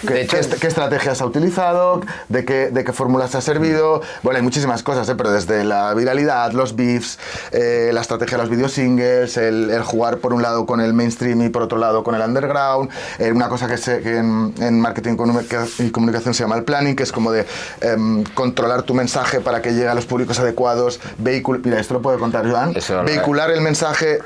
¿Qué estrategias ha utilizado? ¿De qué fórmulas ha servido? Bueno, hay muchísimas cosas, pero desde la viralidad, los beefs, la estrategia de los videosingles, el jugar por un lado con el mainstream y por otro lado con el underground, una cosa que en marketing y comunicación se llama el planning, que es como de controlar tu mensaje para que llegue a los públicos adecuados, mira, esto lo puede contar Joan, vehicular el mensaje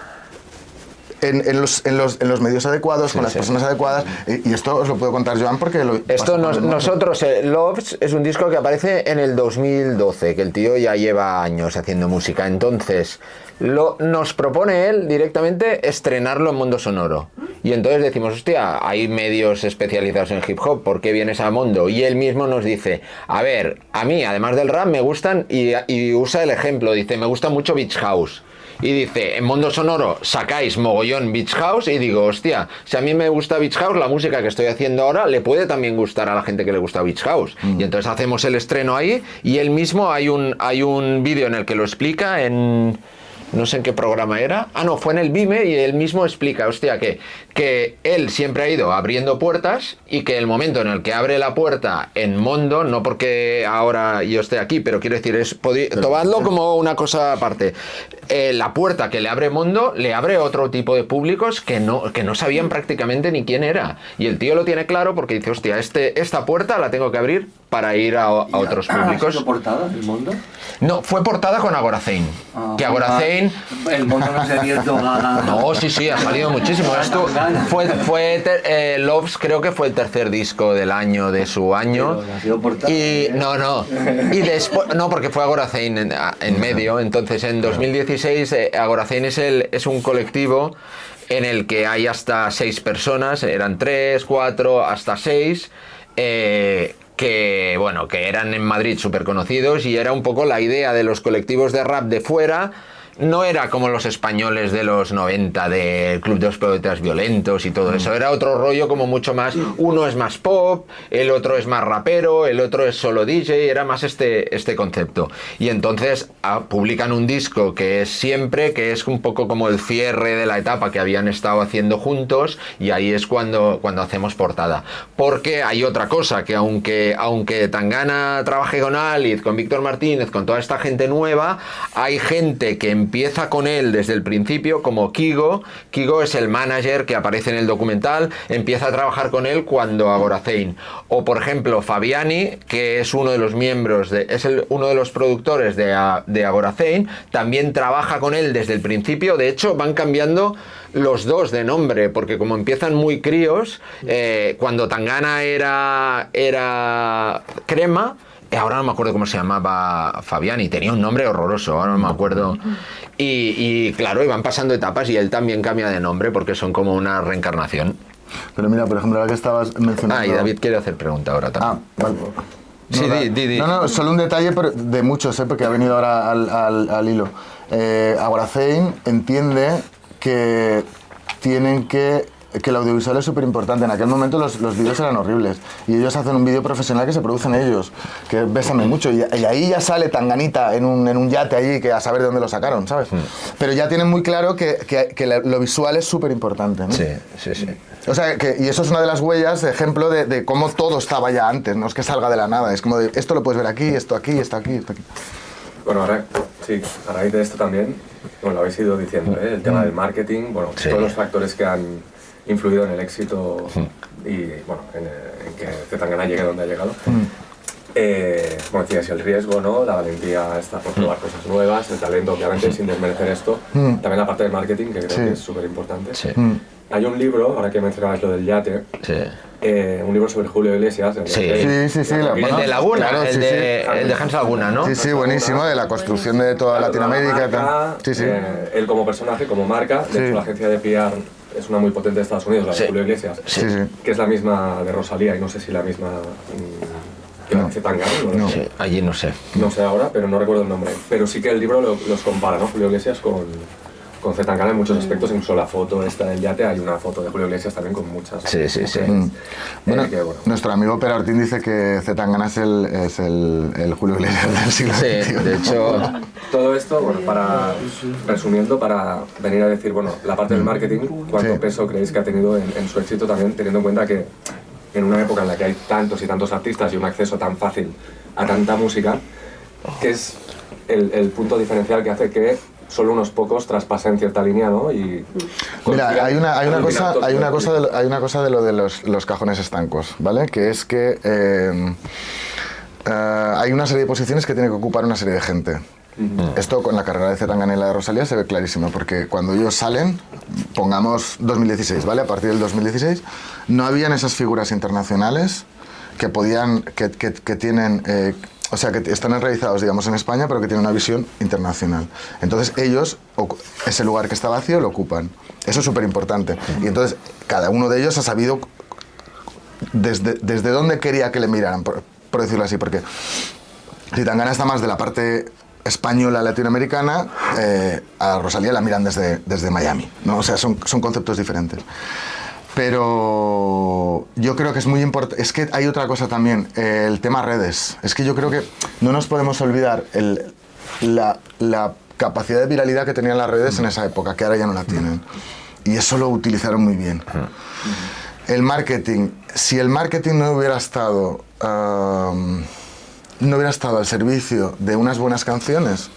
en los medios adecuados, con las personas adecuadas, y esto os lo puedo contar Joan porque nosotros, Loves es un disco que aparece en el 2012, que el tío ya lleva años haciendo música, entonces nos propone él directamente estrenarlo en Mundo Sonoro. Y entonces decimos, hostia, hay medios especializados en hip hop, ¿por qué vienes a Mundo? Y él mismo nos dice, a ver, a mí, además del rap, me gustan, y usa el ejemplo, dice, me gusta mucho Beach House. Y dice, en Mundo Sonoro sacáis mogollón Beach House, y digo, hostia, si a mí me gusta Beach House, la música que estoy haciendo ahora le puede también gustar a la gente que le gusta Beach House. Y entonces hacemos el estreno ahí, y él mismo hay un vídeo en el que lo explica en... no sé en qué programa era. Ah, no, fue en el Vime, y él mismo explica, hostia, que él siempre ha ido abriendo puertas, y que el momento en el que abre la puerta en Mondo, no porque ahora yo esté aquí, pero quiero decir, tomadlo como una cosa aparte. La puerta que le abre Mondo le abre otro tipo de públicos que no sabían prácticamente ni quién era. Y el tío lo tiene claro porque dice, hostia, esta puerta la tengo que abrir para ir a otros públicos. ¿Ha sido portada el Mondo? No, fue portada con Agoracein. Que Agoracein... El Mondo no se ha abierto a... No, sí, ha salido muchísimo. Esto Loves creo que fue el tercer disco del año, de su año. Pero ha sido portada. Y no. Y después, no, porque fue Agoracein en medio. Entonces en 2016 Agoracein es un colectivo en el que hay hasta 6 personas, eran 3, 4, hasta 6, que eran en Madrid súper conocidos, y era un poco la idea de los colectivos de rap de fuera. No era como los españoles de los 90 del Club de los Poetas Violentos y todo eso, era otro rollo, como mucho más, uno es más pop, el otro es más rapero, el otro es solo DJ, era más este concepto. Y entonces publican un disco que es Siempre, que es un poco como el cierre de la etapa que habían estado haciendo juntos, y ahí es cuando hacemos portada. Porque hay otra cosa, que aunque Tangana trabaje con Aliz, con Víctor Martínez, con toda esta gente nueva, hay gente que empieza con él desde el principio, como Kigo. Kigo es el manager que aparece en el documental, empieza a trabajar con él cuando Agoracein. O por ejemplo Fabiani, que es uno de los miembros, uno de los productores de Agoracein, también trabaja con él desde el principio. De hecho van cambiando los dos de nombre, porque como empiezan muy críos, cuando Tangana era Crema, ahora no me acuerdo cómo se llamaba Fabiani, tenía un nombre horroroso, ahora no me acuerdo. Y claro, iban pasando etapas, y él también cambia de nombre porque son como una reencarnación. Pero mira, por ejemplo, ahora que estabas mencionando... Y David quiere hacer pregunta ahora también. Vale. Sí, di. No, solo un detalle de muchos, porque ha venido ahora al hilo. Agoracein entiende que el audiovisual es súper importante. En aquel momento los vídeos eran horribles, y ellos hacen un vídeo profesional que se producen ellos, que es Bésame Mucho, y ahí ya sale Tanganita en un yate allí, que a saber de dónde lo sacaron, ¿sabes? Pero ya tienen muy claro que lo visual es súper importante, ¿no? Sí. O sea, y eso es una de las huellas, de ejemplo de cómo todo estaba ya antes, no es que salga de la nada, es como de, esto lo puedes ver aquí, esto aquí, esto aquí, esto aquí. Bueno, ahora sí, a raíz de esto también, lo habéis ido diciendo, el tema del marketing, todos los factores que han influido en el éxito y en que Zetangana llegue donde ha llegado. Decías, el riesgo, ¿no? La valentía está por probar cosas nuevas, el talento, obviamente, sin desmerecer esto. También la parte del marketing, que creo que es súper importante. Hay un libro, ahora que mencionabas lo del yate, un libro sobre Julio Iglesias. El de Laguna, claro, el de Hans Laguna, ¿no? Sí, buenísimo, de la construcción de toda Latinoamérica. Marca, él como personaje, como marca, de hecho la agencia de PR es una muy potente de Estados Unidos, la de Julio Iglesias, que es la misma de Rosalía, y no sé si la misma que la de Zetangana, no sé. Allí no sé. No sé ahora, pero no recuerdo el nombre. Pero sí que el libro los compara, ¿no? Julio Iglesias con Zetangana en muchos aspectos, incluso la foto esta del yate, hay una foto de Julio Iglesias también con muchas. Nuestro amigo Pere Ortín dice que Zetangana es el Julio Iglesias del siglo XXI. De hecho... Todo esto, resumiendo, para venir a decir, la parte del marketing, ¿cuánto peso creéis que ha tenido en su éxito también, teniendo en cuenta que en una época en la que hay tantos y tantos artistas y un acceso tan fácil a tanta música, que es el punto diferencial que hace que solo unos pocos traspasen cierta línea, ¿no? Y mira, hay una cosa de lo de los cajones estancos, ¿vale? Que es que hay una serie de posiciones que tiene que ocupar una serie de gente. Esto con la carrera de Zetangana y la de Rosalía se ve clarísimo, porque cuando ellos salen, pongamos 2016, ¿vale? A partir del 2016, no habían esas figuras internacionales que podían, que tienen... o sea, que están enraizados, digamos, en España, pero que tienen una visión internacional. Entonces ellos, ese lugar que está vacío, lo ocupan. Eso es súper importante. Y entonces cada uno de ellos ha sabido desde dónde quería que le miraran, por decirlo así, porque Zetangana está más de la parte española latinoamericana, a Rosalía la miran desde Miami, ¿no? O sea, son conceptos diferentes. Pero yo creo que es muy importante. Es que hay otra cosa también, el tema redes. Es que yo creo que no nos podemos olvidar la capacidad de viralidad que tenían las redes en esa época, que ahora ya no la tienen. Y eso lo utilizaron muy bien. El marketing, si el marketing no hubiera estado al servicio de unas buenas canciones,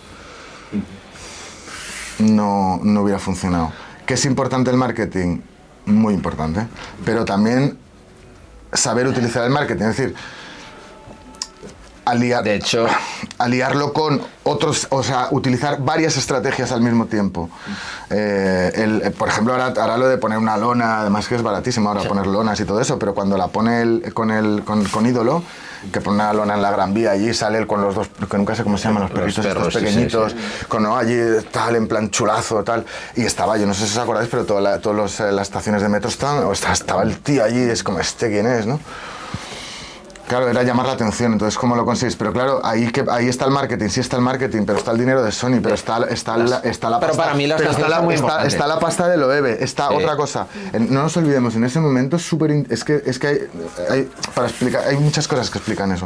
no hubiera funcionado. ¿Qué es importante el marketing? Muy importante, pero también saber utilizar el marketing, es decir, de hecho, aliarlo con otros, o sea, utilizar varias estrategias al mismo tiempo. Por ejemplo, ahora lo de poner una lona, además que es baratísimo ahora poner lonas y todo eso, pero cuando la pone con Ídolo, que pone una lona en la Gran Vía, allí sale él con los dos, que nunca sé cómo se llaman los perritos estos pequeñitos, con allí tal, en plan chulazo, tal, y estaba, yo no sé si os acordáis, pero todas las estaciones de metro estaba el tío allí, es como, ¿quién es, no? Claro, era llamar la atención, entonces ¿cómo lo conseguís? Pero claro, ahí está el marketing, sí está el marketing, pero está el dinero de Sony, pero está la pasta. Pero para mí está la pasta de Loewe, está otra cosa. No nos olvidemos, en ese momento es súper... Es que para explicar, hay muchas cosas que explican eso.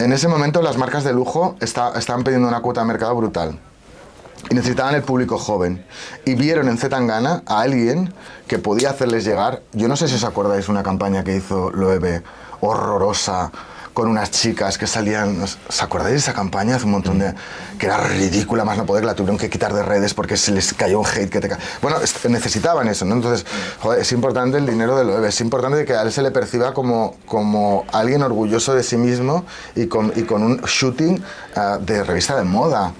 En ese momento las marcas de lujo estaban pidiendo una cuota de mercado brutal. Y necesitaban el público joven. Y vieron en Zetangana a alguien que podía hacerles llegar... Yo no sé si os acordáis una campaña que hizo Loewe, horrorosa, con unas chicas que salían... ¿Os acordáis de esa campaña? Hace un montón de... que era ridícula, más no poder, la tuvieron que quitar de redes porque se les cayó un hate que te... Bueno, necesitaban eso, ¿no? Entonces, joder, es importante el dinero de Loewe, es importante que a él se le perciba como alguien orgulloso de sí mismo y con un shooting de revista de moda,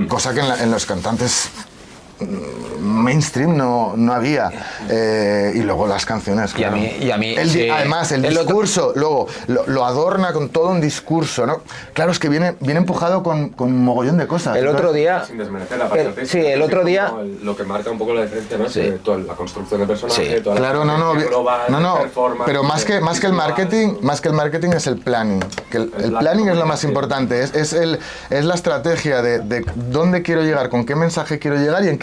cosa que en los cantantes mainstream no había, y luego las canciones, claro. Y a mí además el discurso luego lo adorna con todo un discurso, ¿no? Claro, es que viene empujado con un mogollón de cosas. El otro día, sin desmerecer la parte artística, sí, el otro día lo que marca un poco la diferencia, ¿no? Sí. Toda la construcción del personaje, toda claro, la global, performance, pero más que el marketing es el planning, que el planning es lo más importante, es la estrategia de dónde quiero llegar, con qué mensaje quiero llegar y en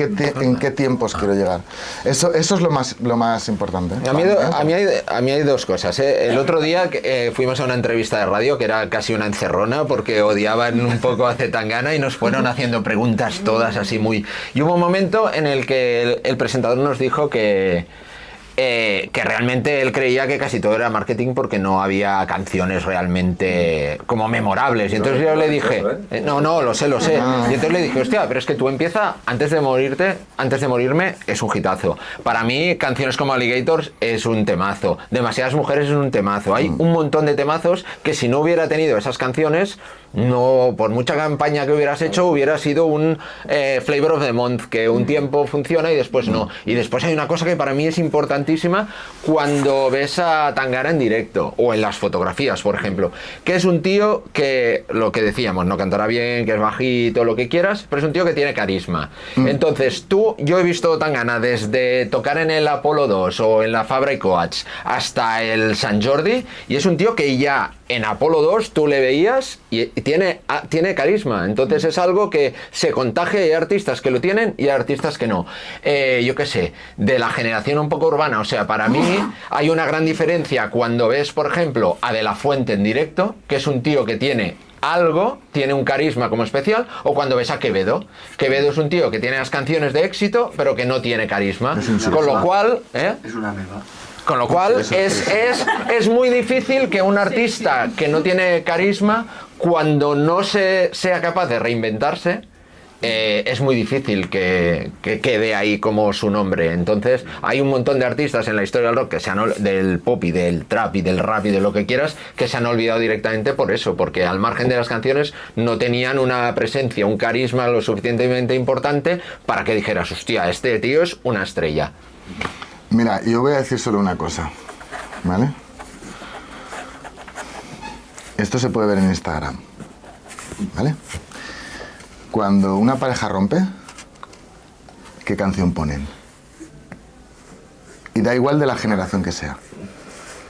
qué tiempos quiero llegar. Eso es lo más importante. A mí hay dos cosas, ¿eh? El otro día fuimos a una entrevista de radio que era casi una encerrona porque odiaban un poco a Zetangana y nos fueron haciendo preguntas todas así muy... Y hubo un momento en el que el presentador nos dijo que realmente él creía que casi todo era marketing porque no había canciones realmente como memorables. Y entonces yo le dije, no, lo sé. Y entonces le dije, hostia, pero es que tú empieza antes de morirme es un hitazo. Para mí, canciones como Alligators es un temazo. Demasiadas mujeres es un temazo. Hay un montón de temazos que si no hubiera tenido esas canciones, no, por mucha campaña que hubieras hecho, hubiera sido un Flavor of the Month, que un tiempo funciona y después no. Y después hay una cosa que para mí es importantísima cuando ves a Tangana en directo o en las fotografías, por ejemplo, que es un tío que, lo que decíamos, no cantará bien, que es bajito, lo que quieras, pero es un tío que tiene carisma. Entonces yo he visto Tangana desde tocar en el Apolo 2 o en la Fabra y Coats hasta el Sant Jordi, y es un tío que ya en Apolo 2 tú le veías y tiene carisma. Entonces es algo que se contagia, y hay artistas que lo tienen y hay artistas que no. Yo qué sé, de la generación un poco urbana, o sea, para mí hay una gran diferencia cuando ves, por ejemplo, a De La Fuente en directo, que es un tío que tiene un carisma como especial, o cuando ves a Quevedo. Quevedo es un tío que tiene las canciones de éxito, pero que no tiene carisma. Con lo cual... Es una meba. Con lo cual es muy difícil que un artista que no tiene carisma, cuando no sea capaz de reinventarse, es muy difícil que quede ahí como su nombre. Entonces hay un montón de artistas en la historia del rock, del pop y del trap y del rap y de lo que quieras, que se han olvidado directamente por eso, porque al margen de las canciones no tenían una presencia, un carisma lo suficientemente importante para que dijeras, hostia, este tío es una estrella. Mira, yo voy a decir solo una cosa, ¿vale? Esto se puede ver en Instagram. ¿vale? Cuando una pareja rompe, ¿qué canción ponen? Y da igual de la generación que sea.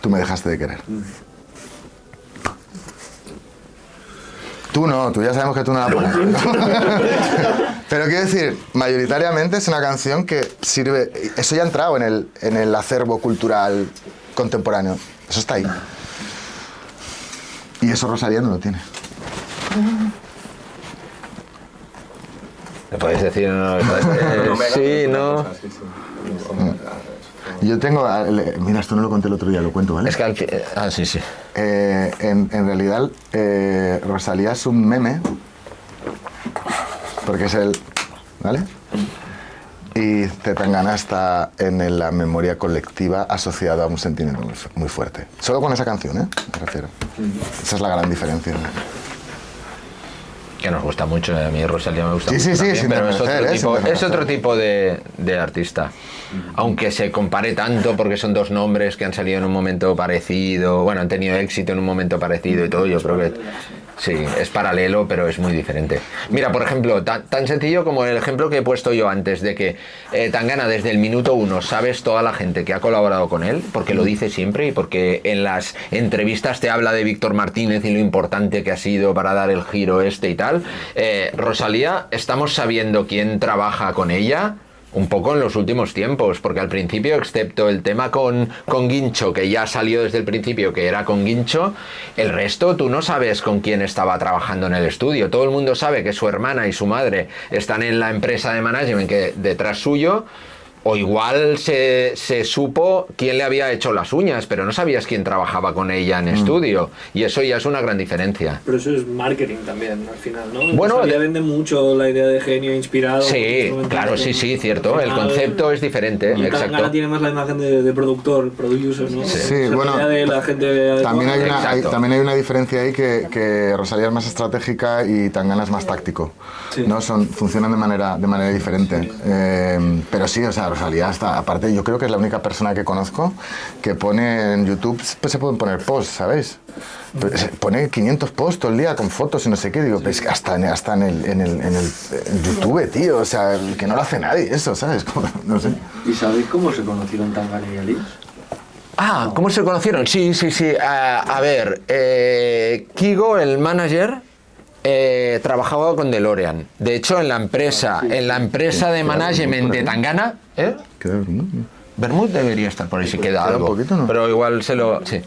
Tú me dejaste de querer. Tú no, tú ya sabemos que tú no la pones. Pero quiero decir, mayoritariamente es una canción que sirve... Eso ya ha entrado en el acervo cultural contemporáneo. Eso está ahí. Y eso Rosalía no lo tiene. ¿Me puedes decir? No, sí, no. Yo tengo... Mira, esto no lo conté el otro día, lo cuento, ¿vale? Es que sí, sí. En realidad, Rosalía es un meme, porque es el... ¿Vale? Y Zetangana está en la memoria colectiva asociado a un sentimiento muy fuerte. Solo con esa canción, me refiero. Esa es la gran diferencia. Que nos gusta mucho, a mí Rosalía me gusta mucho sí, también, sin pero desmerecer, es otro tipo de artista. Aunque se compare tanto, porque son dos nombres que han salido en un momento parecido, bueno, han tenido éxito en un momento parecido y todo, yo creo que sí, es paralelo, pero es muy diferente. Mira, por ejemplo, tan sencillo como el ejemplo que he puesto yo antes, de que Tangana desde el minuto 1 sabes toda la gente que ha colaborado con él, porque lo dice siempre y porque en las entrevistas te habla de Víctor Martínez y lo importante que ha sido para dar el giro y tal. Rosalía, estamos sabiendo quién trabaja con ella un poco en los últimos tiempos, porque al principio, excepto el tema con Guincho, que ya salió desde el principio que era con Guincho, el resto tú no sabes con quién estaba trabajando en el estudio. Todo el mundo sabe que su hermana y su madre están en la empresa de management que detrás suyo, o igual se supo quién le había hecho las uñas, pero no sabías quién trabajaba con ella en estudio, y eso ya es una gran diferencia. Pero eso es marketing también, al final, ¿no? Bueno, ya vende mucho la idea de genio inspirado. Sí, claro, sí, cierto. El concepto es diferente, exacto. Tangana tiene más la imagen de productor, producer, ¿no? Sí, bueno, de la gente también hay una diferencia ahí que Rosalía es más estratégica y Tangana es más táctico. Sí. ¿No? Funcionan de manera diferente. Sí. Pero sí, o sea, Rosalía está, aparte yo creo que es la única persona que conozco que pone en YouTube, pues se pueden poner posts, ¿sabéis? Pone 500 posts todo el día con fotos y no sé qué, digo, pues hasta en el YouTube, tío, o sea, que no lo hace nadie eso, ¿sabes? No sé. ¿Y sabéis cómo se conocieron Tangana y Alice? Ah, ¿cómo se conocieron? Sí. A ver, Kigo, el manager, trabajaba con DeLorean. De hecho, en la empresa de management de Tangana, Bermud debería estar por ahí si queda algo, poquito, ¿no? Pero igual se lo... Sí.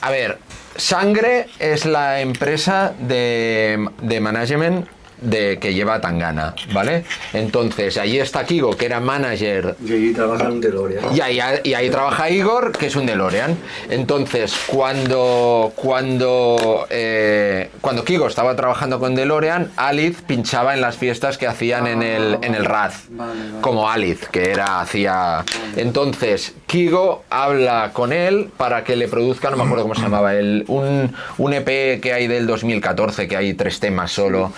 A ver, Sangre es la empresa de management que lleva Tangana, ¿vale? Entonces, ahí está Kigo, que era manager. Y ahí trabaja un DeLorean. Y ahí trabaja Igor, que es un DeLorean. Entonces, cuando Kigo estaba trabajando con DeLorean, Alice pinchaba en las fiestas que hacían en el Raz. Vale. Como Alice, que hacía... Entonces, Kigo habla con él para que le produzca, no me acuerdo cómo se llamaba, un EP que hay del 2014, que hay 3 temas solo.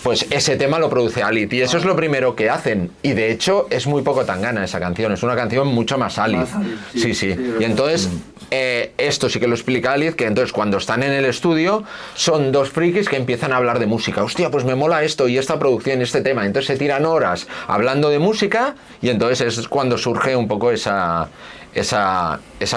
Pues ese tema lo produce Alice y eso es lo primero que hacen, y de hecho es muy poco Tangana esa canción, es una canción mucho más Alice. Sí. Y entonces esto sí que lo explica Alice, que entonces cuando están en el estudio son dos frikis que empiezan a hablar de música. Hostia, pues me mola esto y esta producción y este tema, entonces se tiran horas hablando de música y entonces es cuando surge un poco esa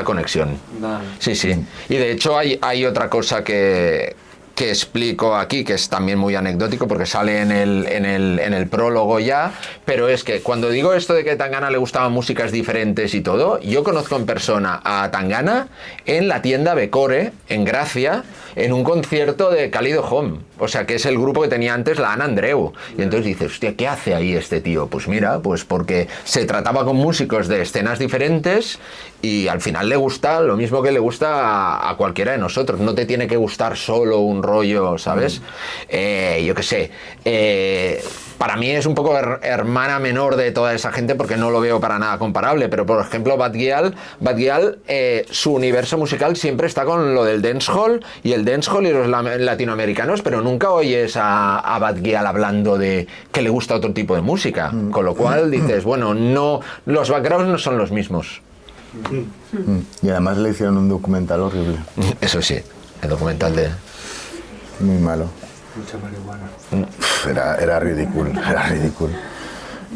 conexión. Vale. Sí. Y de hecho hay otra cosa que explico aquí, que es también muy anecdótico porque sale en el prólogo ya, pero es que cuando digo esto de que a Tangana le gustaban músicas diferentes y todo, yo conozco en persona a Tangana en la tienda Becore, en Gracia, en un concierto de Cálido Home, o sea, que es el grupo que tenía antes la Ana Andreu, y entonces dices, hostia, ¿qué hace ahí este tío? Pues mira, pues porque se trataba con músicos de escenas diferentes y al final le gusta lo mismo que le gusta a cualquiera de nosotros, no te tiene que gustar solo un rollo, ¿sabes? Yo qué sé, para mí es un poco hermana menor de toda esa gente porque no lo veo para nada comparable, pero por ejemplo Bad Gyal, su universo musical siempre está con lo del dancehall y los latinoamericanos, pero nunca oyes a Bad Gyal hablando de que le gusta otro tipo de música, con lo cual dices, bueno, no, los backgrounds no son los mismos. Y además le hicieron un documental horrible. Eso sí, el documental de... Muy malo. Mucha marihuana. Era ridículo, era ridículo.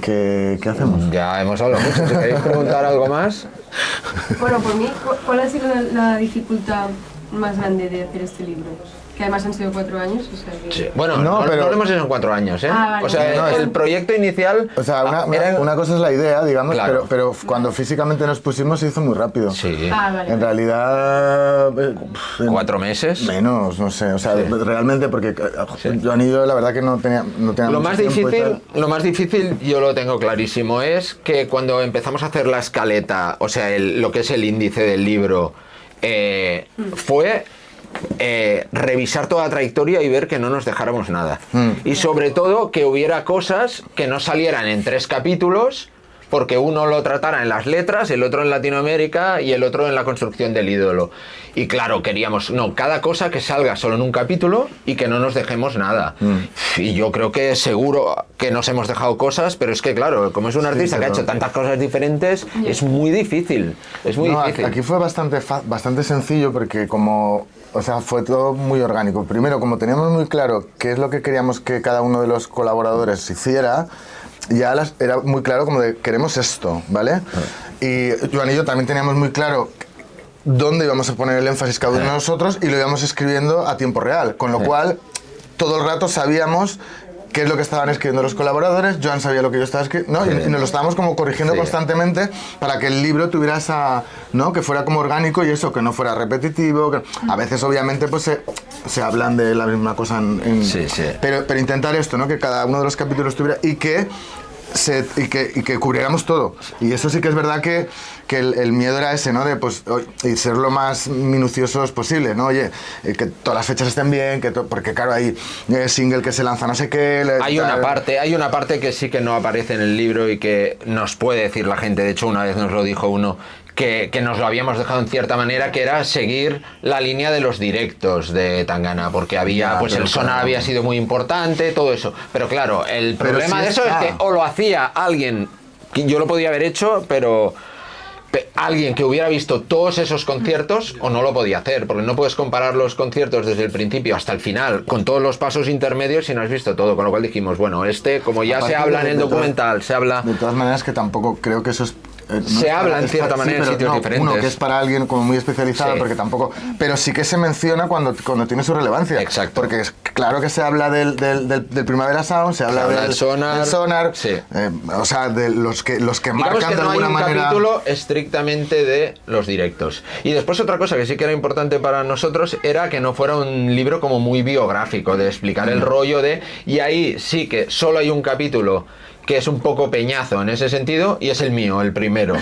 ¿Qué hacemos? Ya hemos hablado mucho. Si queréis preguntar algo más. Bueno, por mí, ¿cuál ha sido la dificultad más grande de hacer este libro? Que además han sido 4 años, o sea que... Sí. Bueno, no lo hemos hecho en 4 años, ¿eh? Vale. O sea, el proyecto inicial... O sea, una cosa es la idea, digamos, claro. pero cuando físicamente nos pusimos se hizo muy rápido. Sí. Vale. En realidad... 4 meses. Menos, no sé, o sea, realmente porque Joan y yo la verdad que no tenía Lo mucho tiempo lo más difícil, yo lo tengo clarísimo, es que cuando empezamos a hacer la escaleta, o sea, lo que es el índice del libro, fue... revisar toda la trayectoria y ver que no nos dejáramos nada. Y sobre todo que hubiera cosas que no salieran en 3 capítulos, porque uno lo tratara en las letras, el otro en Latinoamérica y el otro en la construcción del ídolo. Y claro, queríamos, cada cosa que salga solo en un capítulo y que no nos dejemos nada. Y yo creo que seguro que nos hemos dejado cosas, pero es que claro, como es un artista que ha hecho tantas cosas diferentes, es muy difícil. Es muy difícil. Aquí fue bastante sencillo porque o sea, fue todo muy orgánico. Primero, como teníamos muy claro qué es lo que queríamos que cada uno de los colaboradores hiciera, ya era muy claro como de queremos esto, ¿vale? Y Joan y yo también teníamos muy claro dónde íbamos a poner el énfasis cada uno de nosotros y lo íbamos escribiendo a tiempo real, con lo cual todo el rato sabíamos qué es lo que estaban escribiendo los colaboradores, Joan sabía lo que yo estaba escribiendo, ¿no? Y nos lo estábamos como corrigiendo constantemente para que el libro tuviera esa, ¿no? Que fuera como orgánico y eso, que no fuera repetitivo, a veces obviamente pues se hablan de la misma cosa pero intentar esto, ¿no? Que cada uno de los capítulos tuviera y que cubriéramos todo. Y eso sí que es verdad que el miedo era ese, ¿no? De pues y ser lo más minuciosos posible, ¿no? Oye, que todas las fechas estén bien, porque claro, hay single que se lanza no sé qué. Hay una parte que sí que no aparece en el libro y que nos puede decir la gente. De hecho, una vez nos lo dijo uno, que nos lo habíamos dejado en cierta manera, que era seguir la línea de los directos de Tangana, porque había, pues el sonar había sido muy importante, todo eso. Pero claro, el problema de eso es que o lo hacía alguien, yo lo podía haber hecho, pero alguien que hubiera visto todos esos conciertos, o no lo podía hacer, porque no puedes comparar los conciertos desde el principio hasta el final, con todos los pasos intermedios si no has visto todo, con lo cual dijimos, bueno, como ya se habla en el documental, se habla... De todas maneras que tampoco creo que eso es... se habla en cierta manera en sitios diferentes. Uno que es para alguien como muy especializado, porque tampoco... Pero sí que se menciona cuando tiene su relevancia. Exacto. Porque claro que se habla del Primavera Sound, se habla del sonar, sí. O sea, de los que marcan que de alguna manera... no hay un capítulo estrictamente de los directos. Y después otra cosa que sí que era importante para nosotros era que no fuera un libro como muy biográfico, de explicar el rollo de... Y ahí sí que solo hay un capítulo que es un poco peñazo en ese sentido, y es el mío, el primero.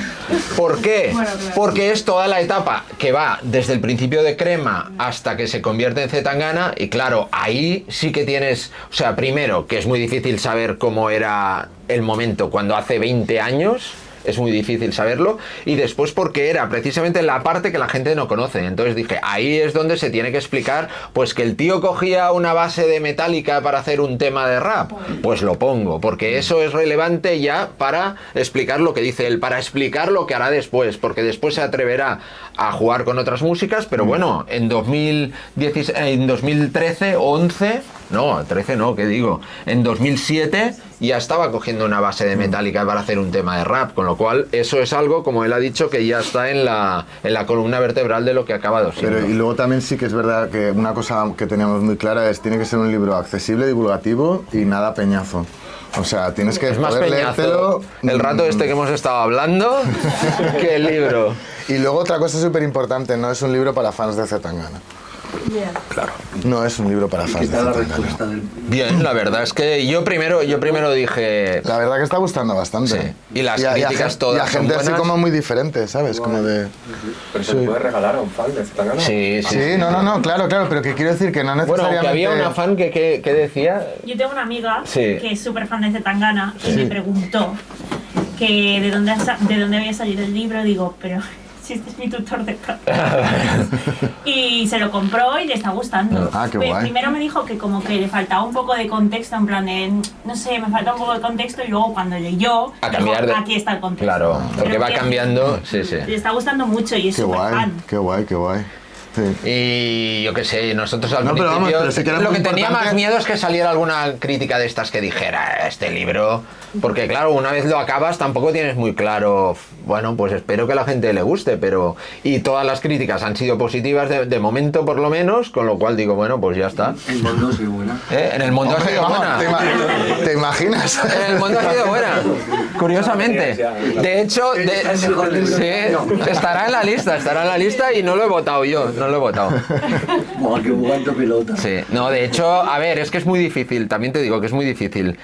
¿Por qué? Bueno, claro. Porque es toda la etapa que va desde el principio de Crema hasta que se convierte en Zetangana, y claro, ahí sí que tienes, o sea, primero, que es muy difícil saber cómo era el momento cuando hace 20 años, es muy difícil saberlo, y después porque era precisamente la parte que la gente no conoce. Entonces dije, ahí es donde se tiene que explicar, pues que el tío cogía una base de Metallica para hacer un tema de rap, pues lo pongo, porque eso es relevante ya para explicar lo que dice él, para explicar lo que hará después, porque después se atreverá a jugar con otras músicas, pero bueno, en 2013 o 11, no, 13 no, ¿qué digo? En 2007 ya estaba cogiendo una base de Metallica para hacer un tema de rap, con lo cual eso es algo, como él ha dicho, que ya está en la columna vertebral de lo que ha acabado siendo. Pero y luego también sí que es verdad que una cosa que teníamos muy clara es tiene que ser un libro accesible, divulgativo y nada peñazo. O sea, tienes que es más poder leértelo el rato este que hemos estado hablando que el libro. Y luego otra cosa súper importante, no es un libro para fans de Zetangana. Yeah. Claro, no es un libro para fans de Zetangana. Bien, la verdad es que yo primero dije... La verdad que está gustando bastante. Sí. Y las críticas todas y a gente son así como muy diferente, ¿sabes? Bueno. Como de... Pero se puede regalar a un fan de Zetangana. Sí, no, claro, pero que quiero decir que no necesariamente... Bueno, que había una fan que decía... Yo tengo una amiga que es súper fan de Zetangana y me preguntó que de dónde había salido el libro. Digo, pero... si este es mi tutor de canto. Y se lo compró y le está gustando. Ah, qué guay. Primero me dijo que como que le faltaba un poco de contexto, en plan de, no sé, me falta un poco de contexto, y luego cuando leyó, dijo, aquí está el contexto. Claro, porque va cambiando, sí. Le está gustando mucho y es súper fan. Qué guay. Y yo qué sé, nosotros al principio lo que tenía más miedo es que saliera alguna crítica de estas que dijera este libro, porque claro, una vez lo acabas tampoco tienes muy claro, bueno, pues espero que a la gente le guste, pero y todas las críticas han sido positivas de momento por lo menos, con lo cual digo, bueno, pues ya está. En el mundo ha sido buena. En el mundo ha sido buena. ¿Te imaginas? En el mundo ha sido buena, curiosamente. De hecho, estará en la lista y no lo he votado yo, no lo he votado. Buah, qué buena pelota. Sí, no, de hecho, a ver, es que es muy difícil, también te digo que es muy difícil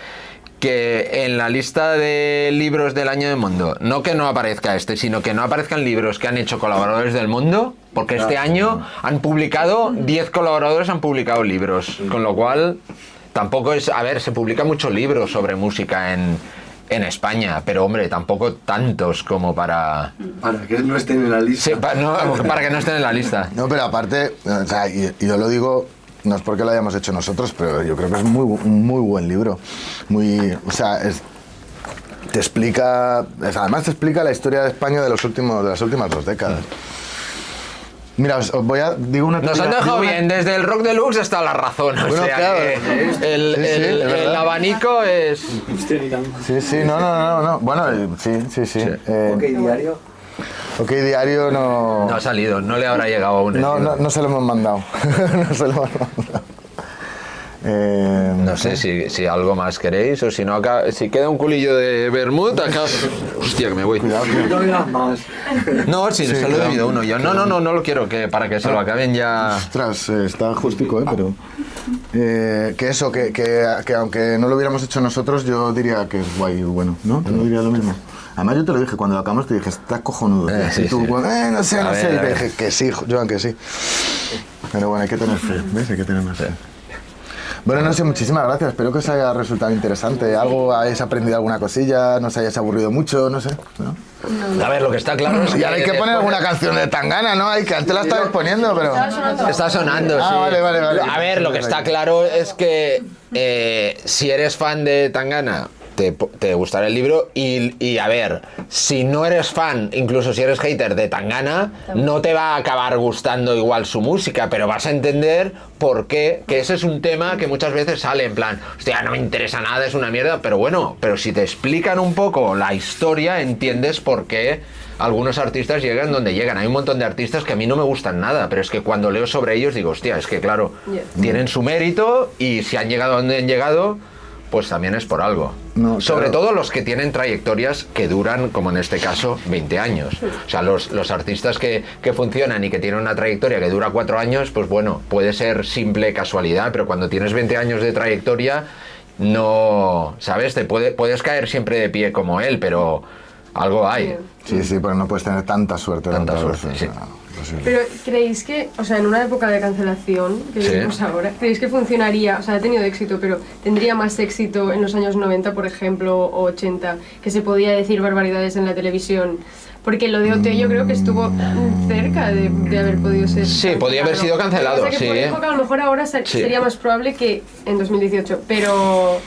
que en la lista de libros del año del mundo, no que no aparezca este, sino que no aparezcan libros que han hecho colaboradores del mundo, porque este año han publicado, 10 colaboradores han publicado libros, con lo cual tampoco es, a ver, se publica mucho libros sobre música en España, pero hombre, tampoco tantos como para... Para que no estén en la lista. Sí, para que no estén en la lista. No, pero aparte, o sea, yo lo digo, no es porque lo hayamos hecho nosotros, pero yo creo que es un muy buen libro. O sea, te explica, además te explica la historia de España de las últimas 2 décadas. Mira, os voy a... Nos han dejado bien, desde el rock deluxe hasta La Razón. O sea, claro, que el abanico es... Sí, no. Bueno, sí. Ok, diario. Ok, diario no... No ha salido, no le habrá llegado aún. No se lo hemos mandado. No se lo hemos mandado. No sé si algo más queréis o si no acá, si queda un culillo de vermut acá. Hostia, que me voy. Cuidado, no digas más. No, si solo he bebido uno yo. No lo quiero, que para que se lo acaben ya. Ostras, está justico, pero que aunque no lo hubiéramos hecho nosotros, yo diría que es guay y bueno, ¿no? ¿Tú no dirías lo mismo? Además yo te lo dije, cuando lo acabamos te dije, está cojonudo. Sí, y tú, no sé, y te dije que sí, Joan, que sí. Pero bueno, hay que tener fe, ¿ves? Hay que tener más fe. Bueno, no sé, muchísimas gracias. Espero que os haya resultado interesante. ¿Algo hayáis aprendido alguna cosilla? ¿No os hayáis aburrido mucho? No sé, ¿no? A ver, lo que está claro es que... Y ahora hay que poner alguna canción de Tangana, ¿no? Que antes la estabais poniendo, pero... Está sonando, sí. Vale. A ver, lo que está claro es que si eres fan de Tangana, te gustará el libro y a ver, si no eres fan, incluso si eres hater de Tangana, no te va a acabar gustando igual su música, pero vas a entender por qué, que ese es un tema que muchas veces sale en plan, hostia, no me interesa nada, es una mierda, pero bueno, pero si te explican un poco la historia, entiendes por qué algunos artistas llegan donde llegan. Hay un montón de artistas que a mí no me gustan nada, pero es que cuando leo sobre ellos digo, hostia, es que claro, tienen su mérito y si han llegado donde han llegado, pues también es por algo. No, sobre todo los que tienen trayectorias que duran, como en este caso, 20 años. O sea, los artistas que funcionan y que tienen una trayectoria que dura 4 años, pues bueno, puede ser simple casualidad, pero cuando tienes 20 años de trayectoria, no, ¿sabes? Puedes caer siempre de pie como él, pero algo hay. Sí, pero no puedes tener tanta suerte. Sí. Pero ¿creéis que, o sea, en una época de cancelación que vivimos ahora, ¿creéis que funcionaría, o sea, ha tenido éxito, pero tendría más éxito en los años 90, por ejemplo, o 80, que se podía decir barbaridades en la televisión? Porque lo de OT yo creo que estuvo cerca de haber podido ser. Sí, podía haber sido cancelado, o sea, que por época, a lo mejor ahora sería más probable que en 2018, pero...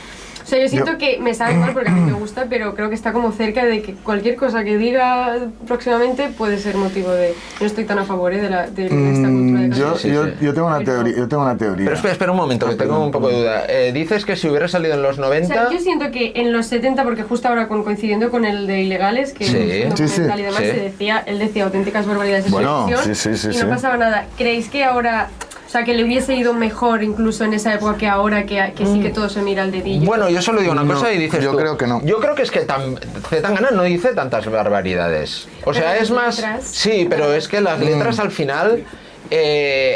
O sea, yo siento que me sabe mal porque a mí me gusta, pero creo que está como cerca de que cualquier cosa que diga próximamente puede ser motivo de... No estoy tan a favor de esta cultura de cancelación. Yo tengo una teoría. Pero espera un momento, que tengo un poco de duda. Dices que si hubiera salido en los 90... O sea, yo siento que en los 70, porque justo ahora coincidiendo con el de Ilegales, que es un documental y demás, él decía auténticas barbaridades de televisión y no pasaba nada. ¿Creéis que ahora... O sea, que le hubiese ido mejor incluso en esa época que ahora, que sí que todo se mira al dedillo? Bueno, yo solo digo una cosa y dices yo creo que no. Yo creo que es que Zetangana no dice tantas barbaridades. O sea, es más... Letras. Sí, pero es que las letras al final...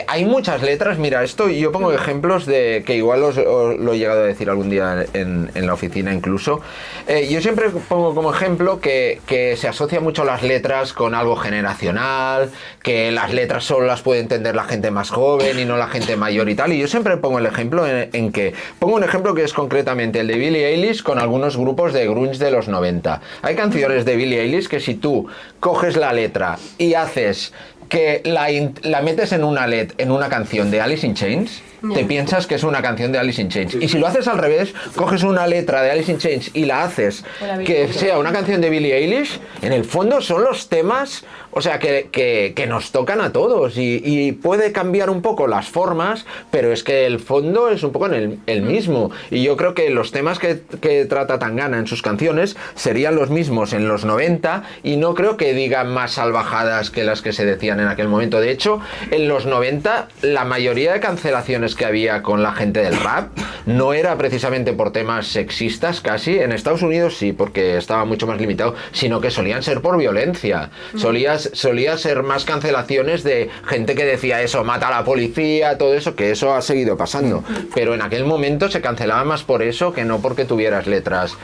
hay muchas letras, mira, esto yo pongo ejemplos de que igual os lo he llegado a decir algún día en la oficina incluso. Yo siempre pongo como ejemplo que se asocia mucho las letras con algo generacional, que las letras solo las puede entender la gente más joven y no la gente mayor y tal, y yo siempre pongo el ejemplo en que pongo un ejemplo que es concretamente el de Billie Eilish con algunos grupos de grunge de los 90. Hay canciones de Billie Eilish que si tú coges la letra y haces que la metes en una canción de Alice in Chains, te piensas que es una canción de Alice in Chains. Y si lo haces al revés, coges una letra de Alice in Chains y la haces que sea una canción de Billie Eilish, en el fondo son los temas O sea, que nos tocan a todos y puede cambiar un poco las formas, pero es que el fondo es un poco el mismo. Y yo creo que los temas que trata Tangana en sus canciones serían los mismos en los 90 y no creo que digan más salvajadas que las que se decían en aquel momento. De hecho, en los 90 la mayoría de cancelaciones que había con la gente del rap no era precisamente por temas sexistas casi. En Estados Unidos sí, porque estaba mucho más limitado, sino que solían ser por violencia. Solía ser más cancelaciones de gente que decía eso, mata a la policía, todo eso, que eso ha seguido pasando. Pero en aquel momento se cancelaba más por eso que no porque tuvieras letras,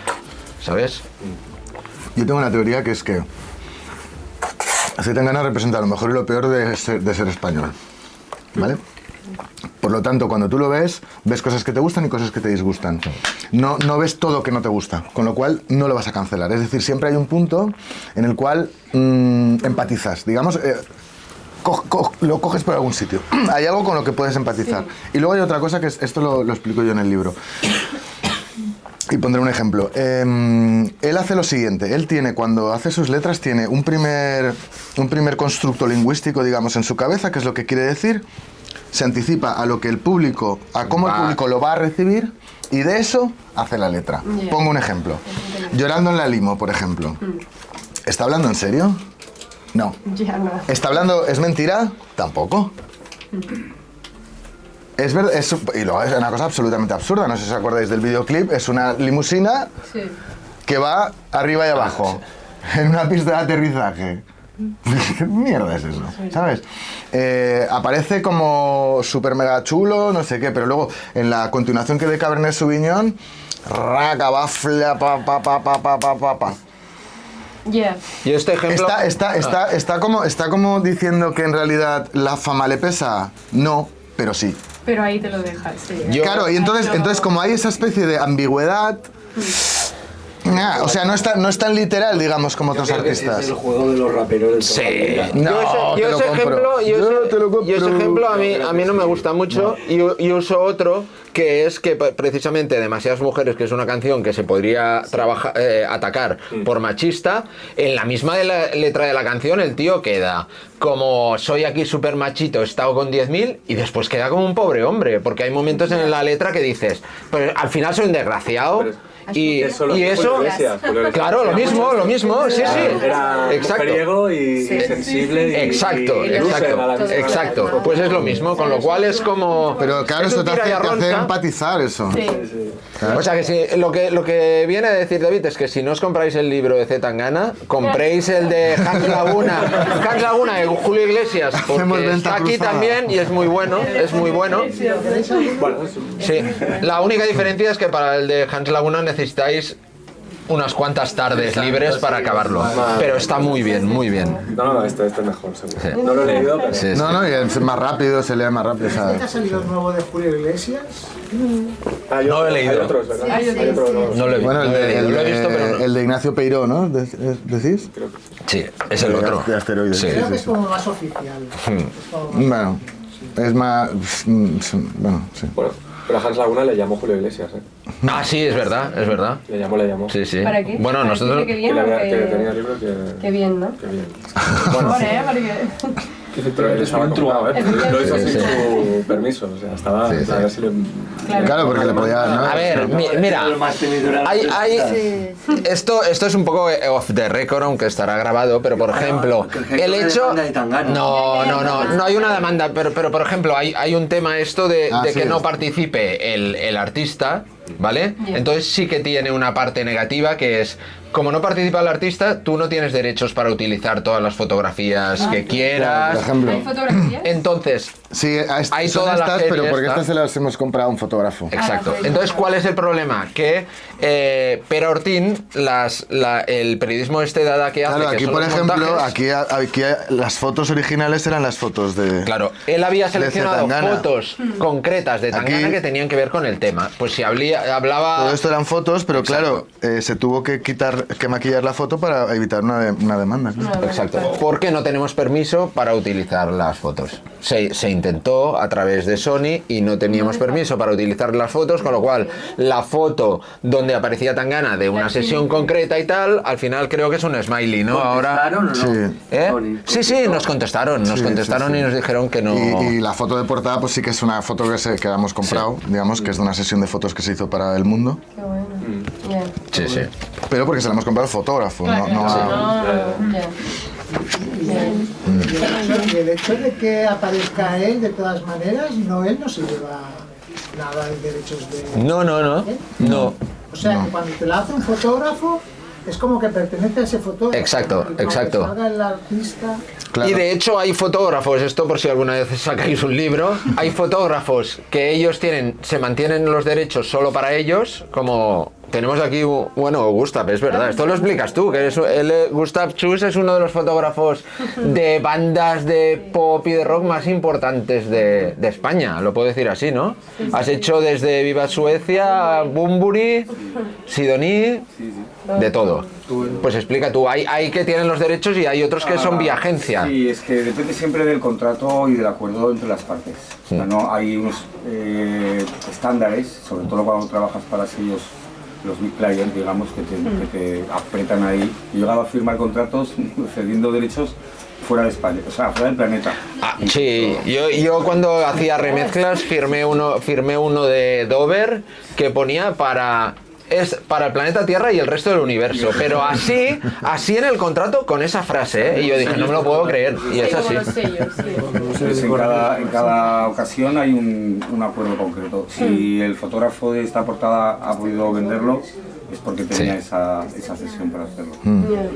¿sabes? Yo tengo una teoría que es que Zetangana representa lo mejor y lo peor de ser español, ¿vale? Por lo tanto, cuando tú lo ves cosas que te gustan y cosas que te disgustan. No ves todo que no te gusta, con lo cual no lo vas a cancelar. Es decir, siempre hay un punto en el cual empatizas. Digamos, lo coges por algún sitio. Hay algo con lo que puedes empatizar. Y luego hay otra cosa que esto lo explico yo en el libro. Y pondré un ejemplo. Él hace lo siguiente. Él tiene, cuando hace sus letras, tiene un primer constructo lingüístico, digamos, en su cabeza, que es lo que quiere decir. Se anticipa a lo que el público, a cómo el público lo va a recibir, y de eso hace la letra. Pongo un ejemplo. Llorando en la limo, por ejemplo. ¿Está hablando en serio? No. ¿Está hablando, es mentira? Tampoco. Es verdad, y luego es una cosa absolutamente absurda, no sé si os acordáis del videoclip, es una limusina que va arriba y abajo, en una pista de aterrizaje. ¿Qué mierda es eso? ¿Sabes? Aparece como súper mega chulo, no sé qué, pero luego en la continuación que de Cabernet Sauvignon, raca, bafla, pa. Y este ejemplo está como diciendo que en realidad la fama le pesa. No, pero sí. Pero ahí te lo dejas, sí. Claro, y entonces como hay esa especie de ambigüedad, o sea, no es tan literal, digamos, como otros artistas. Es el juego de los raperos. Sí. No, yo ese ejemplo a mí no me gusta mucho, y uso otro que es que precisamente Demasiadas Mujeres, que es una canción que se podría atacar por machista, en la misma letra de la canción el tío queda como soy aquí súper machito, he estado con 10.000, y después queda como un pobre hombre, porque hay momentos en la letra que dices, pero al final soy un desgraciado. Y eso, claro, lo mismo, sí. Era griego y sensible. Exacto. Pues es lo mismo, con lo cual es como. Pero claro, eso te hace empatizar eso. Sí. Claro. O sea que si, lo que viene a decir David es que si no os compráis el libro de Zetangana, compréis el de Hans Laguna de Julio Iglesias, porque está aquí también y es muy bueno. Sí. La única diferencia es que para el de Hans Laguna necesitáis unas cuantas tardes libres para acabarlo, pero está muy bien. No, este es mejor, seguro. Sí. No lo he leído, pero... Sí. No, y es más rápido, se lee más rápido. ¿Te ha salido el nuevo de Julio Iglesias? No lo he leído. Hay otros, ¿verdad? Hay otros. No lo he visto. Bueno, lo he visto, pero no. El de Ignacio Peiró, ¿no? ¿Decís? Sí, es el otro. De asteroides. Sí. Creo que es como más oficial. Bueno, es más... Bueno, sí. Bueno. Pero a Hans Laguna le llamó Julio Iglesias, Ah, sí, es verdad. Le llamó. Sí. ¿Para qué? Bueno, nosotros... Que bien, que tenía el libro que... Qué bien, ¿no? Qué bien. Bueno, porque... Pero él estaba entruado, lo hizo sin su permiso, o sea, estaba... A ver si le... Claro, porque le podía... ¿no? A ver, mira, esto es un poco off the record, aunque estará grabado, pero por ejemplo, el hecho... No hay una demanda, pero por ejemplo, hay un tema esto de que no participe el artista, ¿vale? Entonces sí que tiene una parte negativa, que es, como no participa el artista, tú no tienes derechos para utilizar todas las fotografías que quieras. Por ejemplo. ¿Hay fotografías? Entonces, sí, hay son todas estas, las pero porque estas se las hemos comprado a un fotógrafo. Exacto. Entonces, ¿cuál es el problema? Que Pere Ortín, el periodismo dada que hace... Claro, aquí que por ejemplo, montajes, aquí las fotos originales eran las fotos de... Claro, él había seleccionado fotos concretas de Tangana aquí, que tenían que ver con el tema. Pues si hablaba... Todo esto eran fotos, pero claro, se tuvo que quitar maquillar la foto para evitar una demanda. Claro. Exacto. Porque no tenemos permiso para utilizar las fotos. Se intentó a través de Sony y no teníamos permiso para utilizar las fotos, con lo cual la foto donde aparecía Tangana de una sesión concreta y tal, al final creo que es un smiley, ¿no? Ahora. ¿O no? Sí, nos contestaron y nos dijeron que no. Y la foto de portada, pues sí que es una foto que hemos comprado, digamos, que es de una sesión de fotos que se hizo para El Mundo. Qué bueno. Sí. Pero porque se la hemos comprado al fotógrafo, Y el hecho de que aparezca él, de todas maneras, él no se lleva nada de derechos de... No. O sea, que cuando te la hace un fotógrafo, es como que pertenece a ese fotógrafo. Exacto. Salga el artista... Claro. Y de hecho hay fotógrafos, esto por si alguna vez sacáis un libro, hay fotógrafos que ellos se mantienen los derechos solo para ellos, como tenemos aquí, Gustav, es verdad, esto lo explicas tú, que Gustav Chus es uno de los fotógrafos de bandas de pop y de rock más importantes de España, lo puedo decir así, ¿no? Has hecho desde Viva Suecia, Bunbury, Sidoní, de todo. Pues explica tú, hay que tienen los derechos y hay otros que son vía agencia. Sí, es que depende siempre del contrato y del acuerdo entre las partes. O sea, no hay unos estándares, sobre todo cuando trabajas para sellos, los big players, digamos, que te apretan ahí. He llegado a firmar contratos cediendo derechos fuera de España, o sea, fuera del planeta. Sí, yo cuando hacía remezclas firmé uno de Dover que ponía para el planeta Tierra y el resto del universo, pero así en el contrato con esa frase, ¿eh? Y yo dije, no me lo puedo creer, y es así. Entonces, en cada ocasión hay un acuerdo concreto. Si el fotógrafo de esta portada ha podido venderlo, es porque tenía esa sesión para hacerlo.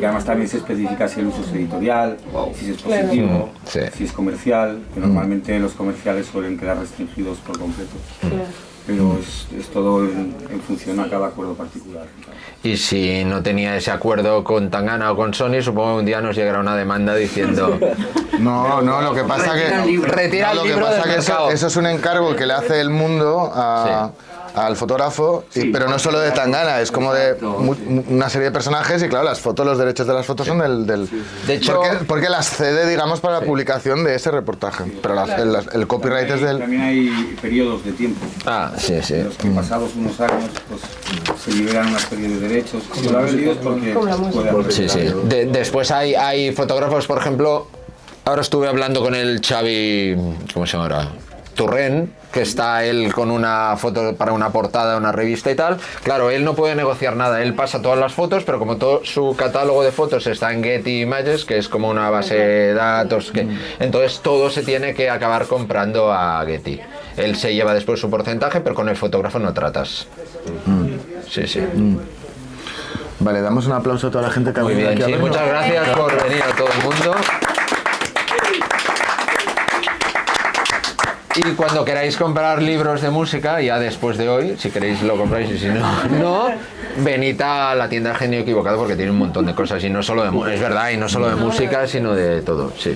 Y además también se especifica si el uso es editorial, si es positivo, si es comercial, que normalmente los comerciales suelen quedar restringidos por completo. Pero es todo en función a cada acuerdo particular. Y si no tenía ese acuerdo con Tangana o con Sony, supongo que un día nos llegará una demanda diciendo... No, lo que pasa retira el libro del mercado. Eso es un encargo que le hace El Mundo al fotógrafo, pero no solo de Tangana, es como de una serie de personajes y claro, los derechos de las fotos son del... De hecho... Porque las cede, digamos, para la publicación de ese reportaje, pero el copyright es del... También hay periodos de tiempo. Sí. En los que pasados unos años pues, se liberan una serie de derechos. Si lo ha vendido es porque puede haber. Después hay fotógrafos, por ejemplo, ahora estuve hablando con el Xavi, ¿cómo se llama ahora? Turren, que está él con una foto para una portada de una revista y tal. Claro, él no puede negociar nada, él pasa todas las fotos, pero como todo su catálogo de fotos está en Getty Images, que es como una base de datos, entonces todo se tiene que acabar comprando a Getty. Él se lleva después su porcentaje, pero con el fotógrafo no tratas. Sí. Vale, damos un aplauso a toda la gente que ha venido aquí a vernos. Muchas gracias por venir a todo el mundo. Y cuando queráis comprar libros de música, ya después de hoy, si queréis lo compráis y si no, venid a la tienda Genio Equivocado porque tiene un montón de cosas y no solo es verdad, y no solo de música, sino de todo. Sí.